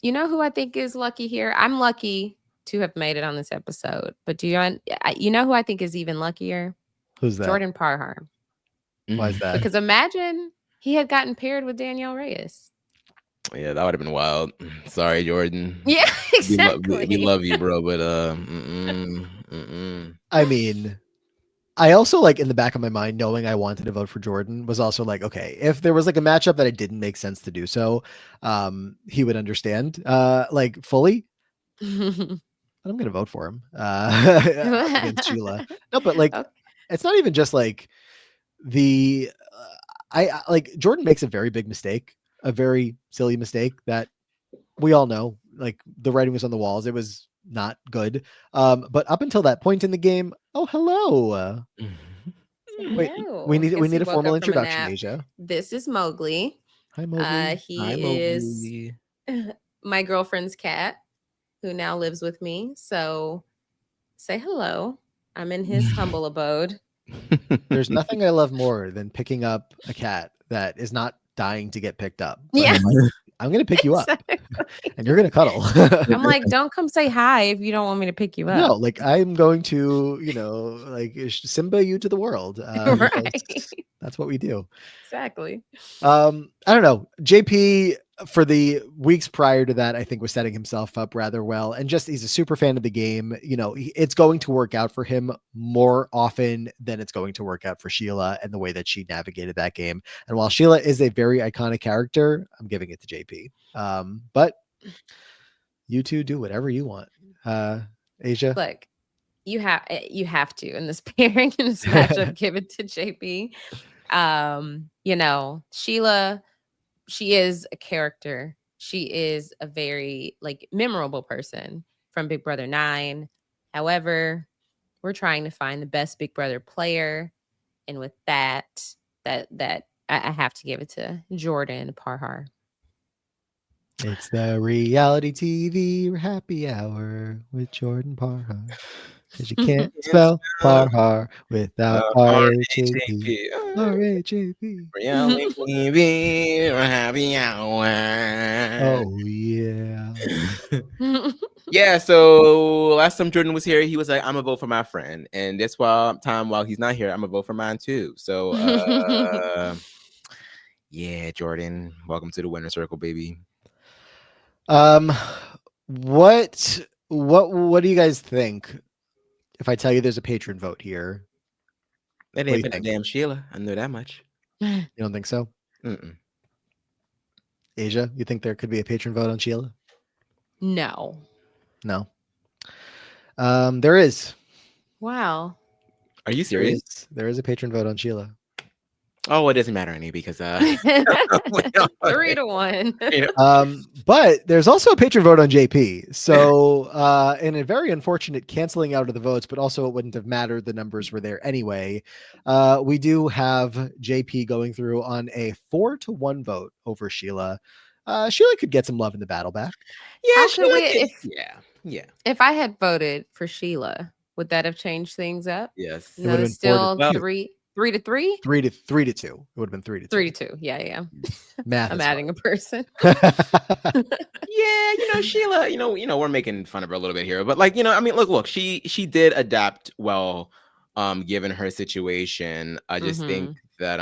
You know who I think is lucky here? I'm lucky to have made it on this episode, but you know who I think is even luckier? Who's that? Jordan Parhar. Why is that? Because imagine he had gotten paired with Danielle Reyes. Yeah, that would have been wild. Sorry, Jordan. Yeah, exactly. We love you, bro, but I mean, I also, like, in the back of my mind, knowing I wanted to vote for Jordan, was also like, okay, if there was like a matchup that it didn't make sense to do so, he would understand like fully. I'm gonna vote for him against Sheila. No, but like, Okay. it's not even just like the I like Jordan makes a very big mistake, a very silly mistake that we all know. Like, the writing was on the walls. It was not good. But up until that point in the game, oh, hello. Wait, Hello. we need Guess he a woke formal up from a introduction, nap. Asia. This is Mowgli. Hi, Mowgli. He is my girlfriend's cat, who now lives with me. So say hello. I'm in his humble abode. There's nothing I love more than picking up a cat that is not dying to get picked up. But Yeah. I'm going to pick you up Exactly. and you're going to cuddle. I'm like, don't come say hi if you don't want me to pick you up. No, like, I'm going to, like, Simba you to the world. Right. That's what we do. Exactly. I don't know. JP, for the weeks prior to that, I think was setting himself up rather well. And just, he's a super fan of the game. It's going to work out for him more often than it's going to work out for Sheila and the way that she navigated that game. And while Sheila is a very iconic character, I'm giving it to JP. But you two do whatever you want. Asia? Look, you have to in this pairing, in this matchup, give it to JP. Sheila, she is a character. She is a very memorable person from Big Brother 9. However, we're trying to find the best Big Brother player, and with that I have to give it to Jordan Parhar. It's the reality TV happy hour with Jordan Parhar. Because you can't spell Parhar without RHAP. RHAP. Reality TV happy hour. Oh, yeah. Yeah, so last time Jordan was here, he was like, I'm gonna vote for my friend. And this time while he's not here, I'm gonna vote for mine too. So yeah, Jordan, welcome to the winner circle, baby. What do you guys think if I tell you there's a patron vote here? That What do ain't you been a think? damn Sheila. I know that much. You don't think so? Mm-mm. Asia, you think there could be a patron vote on Sheila? No. No. There is. Wow. Are you serious? There is a patron vote on Sheila. Oh, it doesn't matter any because 3-1. you know, But there's also a patron vote on JP. So in a very unfortunate canceling out of the votes, but also it wouldn't have mattered. The numbers were there anyway. We do have JP going through on a 4-1 vote over Sheila. Sheila could get some love in the battle back. yeah, How she could we, like it. Yeah, if I had voted for Sheila, would that have changed things up? yes. It would No, have it's been 4-2. still 3-3. 3-2. It would have been 3-2. 3-2. Yeah. Math I'm is adding a person. Yeah, Sheila, we're making fun of her a little bit here, but like, I mean, look, she did adapt well, given her situation. I just think that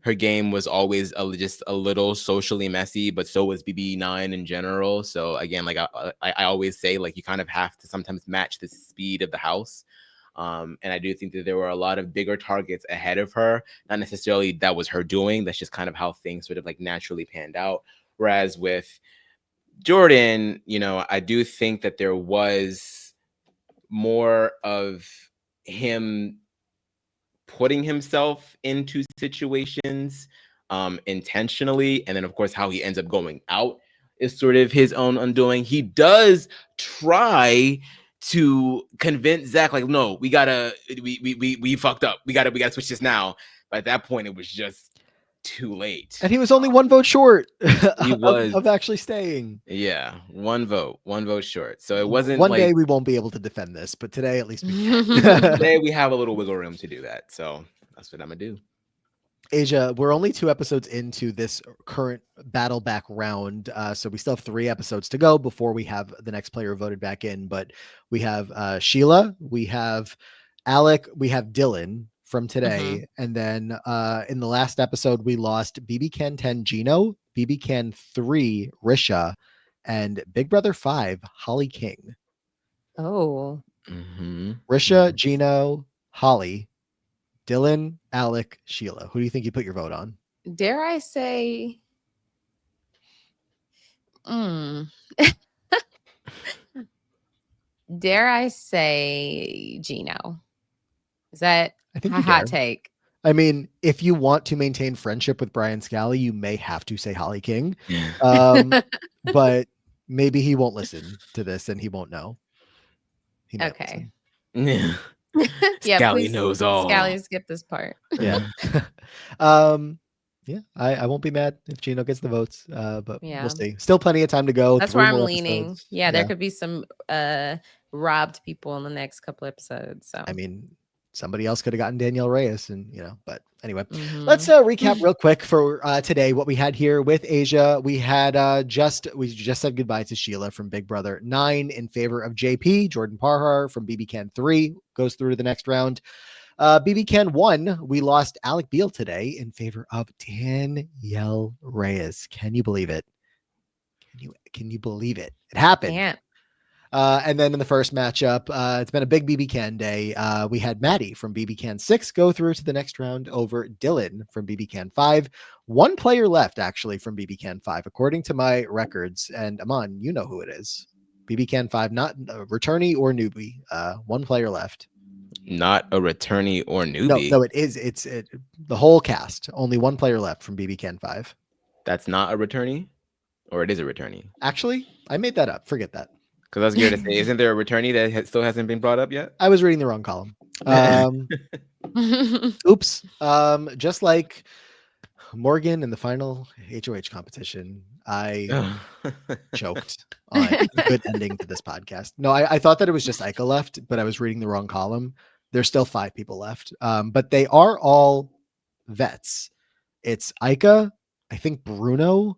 her game was always just a little socially messy, but so was BB9 in general. So again, like I always say, like you kind of have to sometimes match the speed of the house. And I do think that there were a lot of bigger targets ahead of her. Not necessarily that was her doing. That's just kind of how things sort of like naturally panned out. Whereas with Jordan, I do think that there was more of him putting himself into situations intentionally. And then, of course, how he ends up going out is sort of his own undoing. He does try to convince Zach, like, no, we fucked up. We gotta switch this now. But at that point, it was just too late. And he was only one vote short He was of actually staying. Yeah, one vote short. So it wasn't one like day we won't be able to defend this, but today at least we can. today we have a little wiggle room to do that. So that's what I'm gonna do. Aysha, we're only 2 episodes into this current battle back round. So we still have 3 episodes to go before we have the next player voted back in. But we have Sheila, we have Alec, we have Dylan from today. And then in the last episode, we lost BB Can 10 Gino, BB Can 3 Risha, and Big Brother 5 Holly King. Oh. Risha, Gino, Holly, Dylan, Alec, Sheila. Who do you think you put your vote on? Dare I say dare I say Gino? Is that I think a you hot dare. take? I mean, if you want to maintain friendship with Brian Scally, you may have to say Holly King. But maybe he won't listen to this and he won't know. He might Okay. Yeah. Yeah, Scally please, knows all. Scally, skip this part. Yeah. Yeah, I won't be mad if Gino gets the votes, but we'll see. Still plenty of time to go. That's 3 where I'm more leaning. episodes. Yeah, there could be some robbed people in the next couple episodes. So I mean, somebody else could have gotten Danielle Reyes, and but anyway, let's recap real quick for today what we had here with Aysha. We had we just said goodbye to Sheila from Big Brother 9 in favor of JP. Jordan Parhar from BB Can 3 goes through to the next round. BB Can 1, we lost Alec Beal today in favor of Danielle Reyes. Can you believe it? Can you believe it? It happened. Can't. And then in the first matchup, it's been a big BB Can day. We had Maddie from BB Can 6 go through to the next round over Dylan from BB Can 5. 1 player left, actually, from BB Can 5, according to my records. And Aman, you know who it is. BB Can 5, not a returnee or newbie. 1 player left. Not a returnee or newbie. No, it is. It's the whole cast. Only 1 player left from BB Can 5. That's not a returnee, or it is a returnee. Actually, I made that up. Forget that. Because I was going to say, isn't there a returnee that still hasn't been brought up yet? I was reading the wrong column. Oops. Just like Morgan in the final HOH competition, I choked on a good ending to this podcast. No, I thought that it was just Aika left, but I was reading the wrong column. There's still 5 people left, but they are all vets. It's Aika, I think Bruno,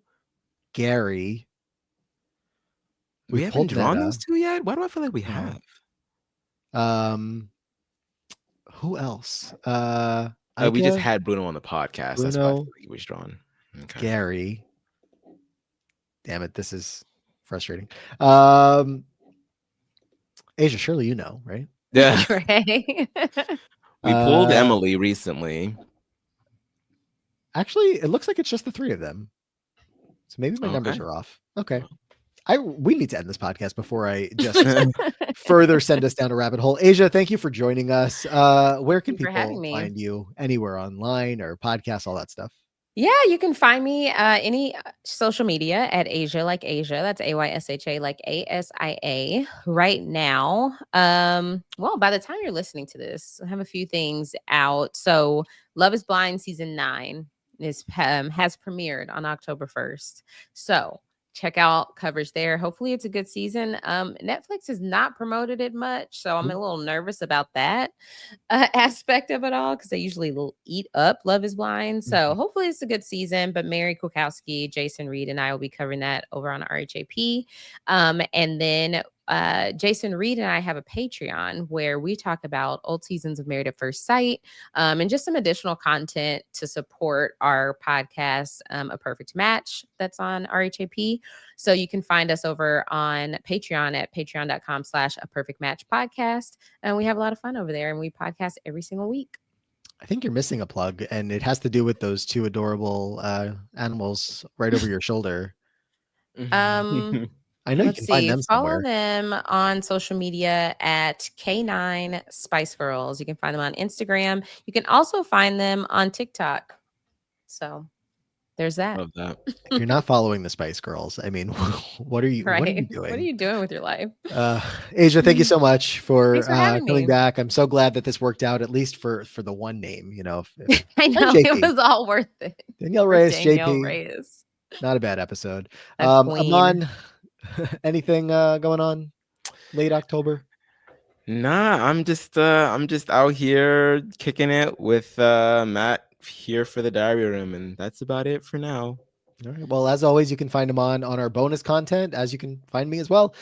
Gary. We haven't drawn those 2 yet? Why do I feel like we have? Who else? We just had Bruno on the podcast. Bruno, that's why I feel like he was drawn. Okay. Gary. Damn it, this is frustrating. Aysha, surely you know, right? Yeah. Right. We pulled Emily recently. Actually, it looks like it's just the 3 of them. So maybe my numbers are off. Okay. we need to end this podcast before I just further send us down a rabbit hole. Aysha, thank you for joining us. Where can Thank you for having people me. find you? Anywhere online or podcasts, all that stuff? Yeah, you can find me any social media at Aysha like Aysha. That's AYSHA like ASIA right now. Well, by the time you're listening to this, I have a few things out. So Love is Blind season 9 has premiered on October 1st. So check out coverage there. Hopefully it's a good season. Netflix has not promoted it much, so I'm a little nervous about that aspect of it all because they usually will eat up Love is Blind. So hopefully it's a good season. But Mary Kukowski, Jason Reed, and I will be covering that over on RHAP. And then Jason Reed and I have a Patreon where we talk about old seasons of Married at First Sight and just some additional content to support our podcast, A Perfect Match, that's on RHAP. So you can find us over on Patreon at patreon.com/A Perfect Match Podcast. And we have a lot of fun over there and we podcast every single week. I think you're missing a plug, and it has to do with those two adorable animals right over your shoulder. I know you Let's can find see. them Follow somewhere. them on social media at K9 Spice Girls. You can find them on Instagram. You can also find them on TikTok. So there's that. Love that. If you're not following the Spice Girls, I mean, what are you Right. what are you doing? What are you doing with your life? Aysha, thank you so much for Thanks for having coming me. back. I'm so glad that this worked out, at least for the one name. You know, I know JP. it was all worth it. Danielle For Reyes, Danielle JP. Reyes. Not a bad episode. A queen. Amon, anything going on late October? Nah, I'm just out here kicking it with Matt here for the diary room, and that's about it for now. All right. Well, as always, you can find him on our bonus content, as you can find me as well.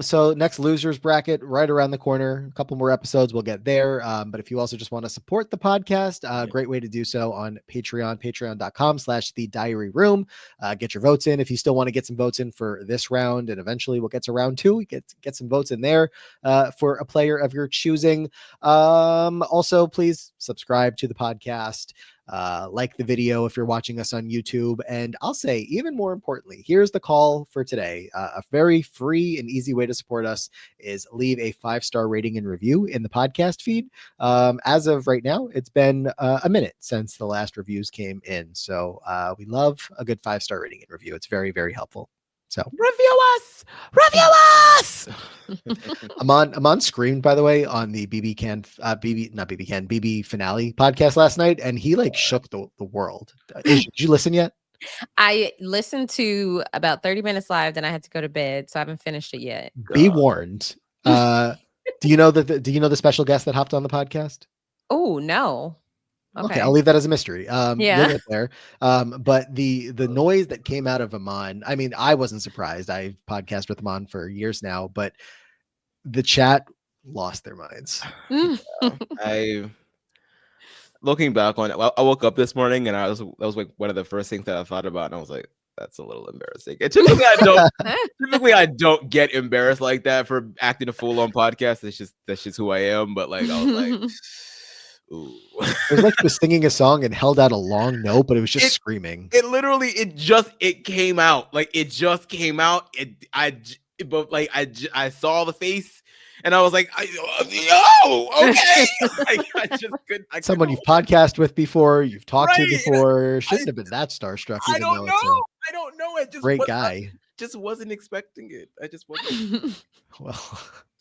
So next losers bracket right around the corner. A couple more episodes, we'll get there. But if you also just want to support the podcast, great way to do so on Patreon, patreon.com/the diary room. Get your votes in. If you still want to get some votes in for this round, and eventually we'll get to round 2, we get some votes in there for a player of your choosing. Also, please subscribe to the podcast. Like the video if you're watching us on YouTube. And I'll say, even more importantly, here's the call for today. A very free and easy way to support us is leave a 5-star rating and review in the podcast feed. As of right now, it's been a minute since the last reviews came in. So we love a good 5-star rating and review. It's very, very helpful. So Review us! Amon screamed, by the way, on the BB finale podcast last night, and he like shook the world. Did you listen yet? I listened to about 30 minutes live, then I had to go to bed, so I haven't finished it yet. Be warned. Do you know the special guest that hopped on the podcast? Oh, no. Okay, I'll leave that as a mystery. Yeah. You'll get there. But the noise that came out of Amon, I mean, I wasn't surprised. I've podcasted with Amon for years now, but the chat lost their minds. I looking back on it, I woke up this morning and that was like one of the first things that I thought about, and I was like, that's a little embarrassing. And typically I don't get embarrassed like that for acting a fool on podcasts. That's just who I am. But like I was like, ooh. It was like he was singing a song and held out a long note, but it was just screaming. It literally came out. Like it just came out. I saw the face and I was like, okay. Like, I just couldn't. Someone you've podcasted with before, you've talked to before, shouldn't have been that starstruck. I don't know. I just great guy. Just wasn't expecting it. I just wasn't. Well,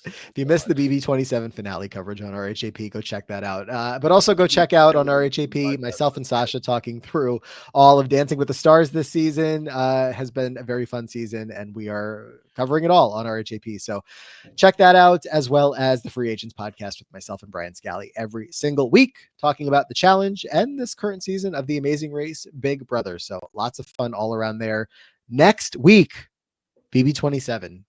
if you missed the BB27 finale coverage on RHAP, go check that out. But also go check out on RHAP, myself and Sasha talking through all of Dancing with the Stars this season. Has been a very fun season, and we are covering it all on RHAP. So check that out, as well as the Free Agents podcast with myself and Brian Scally every single week, talking about the challenge and this current season of The Amazing Race, Big Brother. So lots of fun all around there. Next week, BB27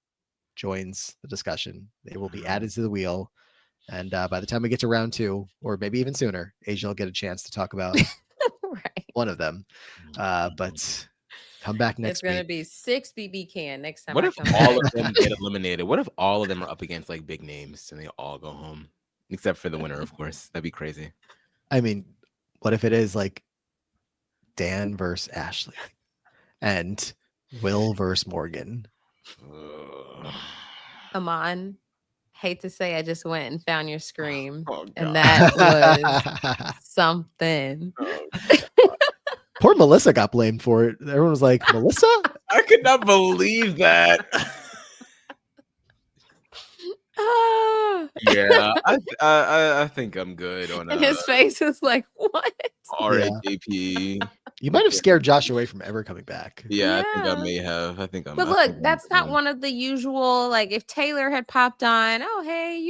joins the discussion. They will be added to the wheel. And by the time we get to round 2, or maybe even sooner, Aysha will get a chance to talk about one of them. But come back next week. It's going to be 6 BB can next time. What if all of them get eliminated? What if all of them are up against like big names and they all go home? Except for the winner, of course. That'd be crazy. I mean, what if it is like Dan versus Ashley and Will versus Morgan? Amon, hate to say I just went and found your scream. Oh, And God. that was something. Oh, Poor Melissa got blamed for it. Everyone was like, Melissa? I could not believe that. Ah. Yeah, I think I'm good on And his face is like, what? RAJP. You might have scared Josh away from ever coming back. Yeah, I think I Yeah. may have. I think I'm. But I look, think I'm that's not good. one of the usual, like if Taylor had popped on, oh, hey,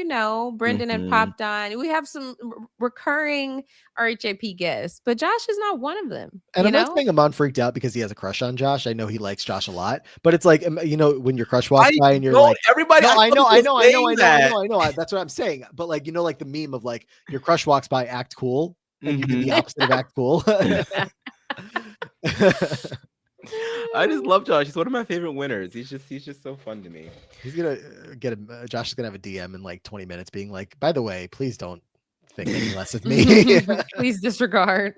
Brendan had Mhm. popped on. We have some recurring RHAP guests, but Josh is not one of them. And you I'm not know? saying Amon freaked out because he has a crush on Josh. I know he likes Josh a lot, but it's like, when your crush walks I by and you're don't. like, Everybody. no, I know. That. That's what I'm saying. But like, like the meme of like your crush walks by, act cool, and you do the Mhm. opposite of act cool. I just love Josh. He's one of my favorite winners. He's just so fun to me. He's gonna Josh is gonna have a DM in like 20 minutes, being like, by the way, please don't think any less of me. Please disregard.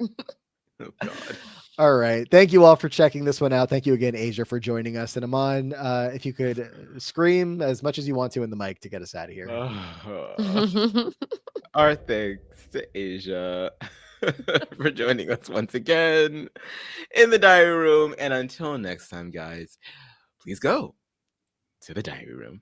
Oh God. All right. Thank you all for checking this one out. Thank you again, Aysha, for joining us. And Amon, if you could scream as much as you want to in the mic to get us out of here. Our thanks to Aysha for joining us once again in the diary room. And until next time, guys, please go to the diary room.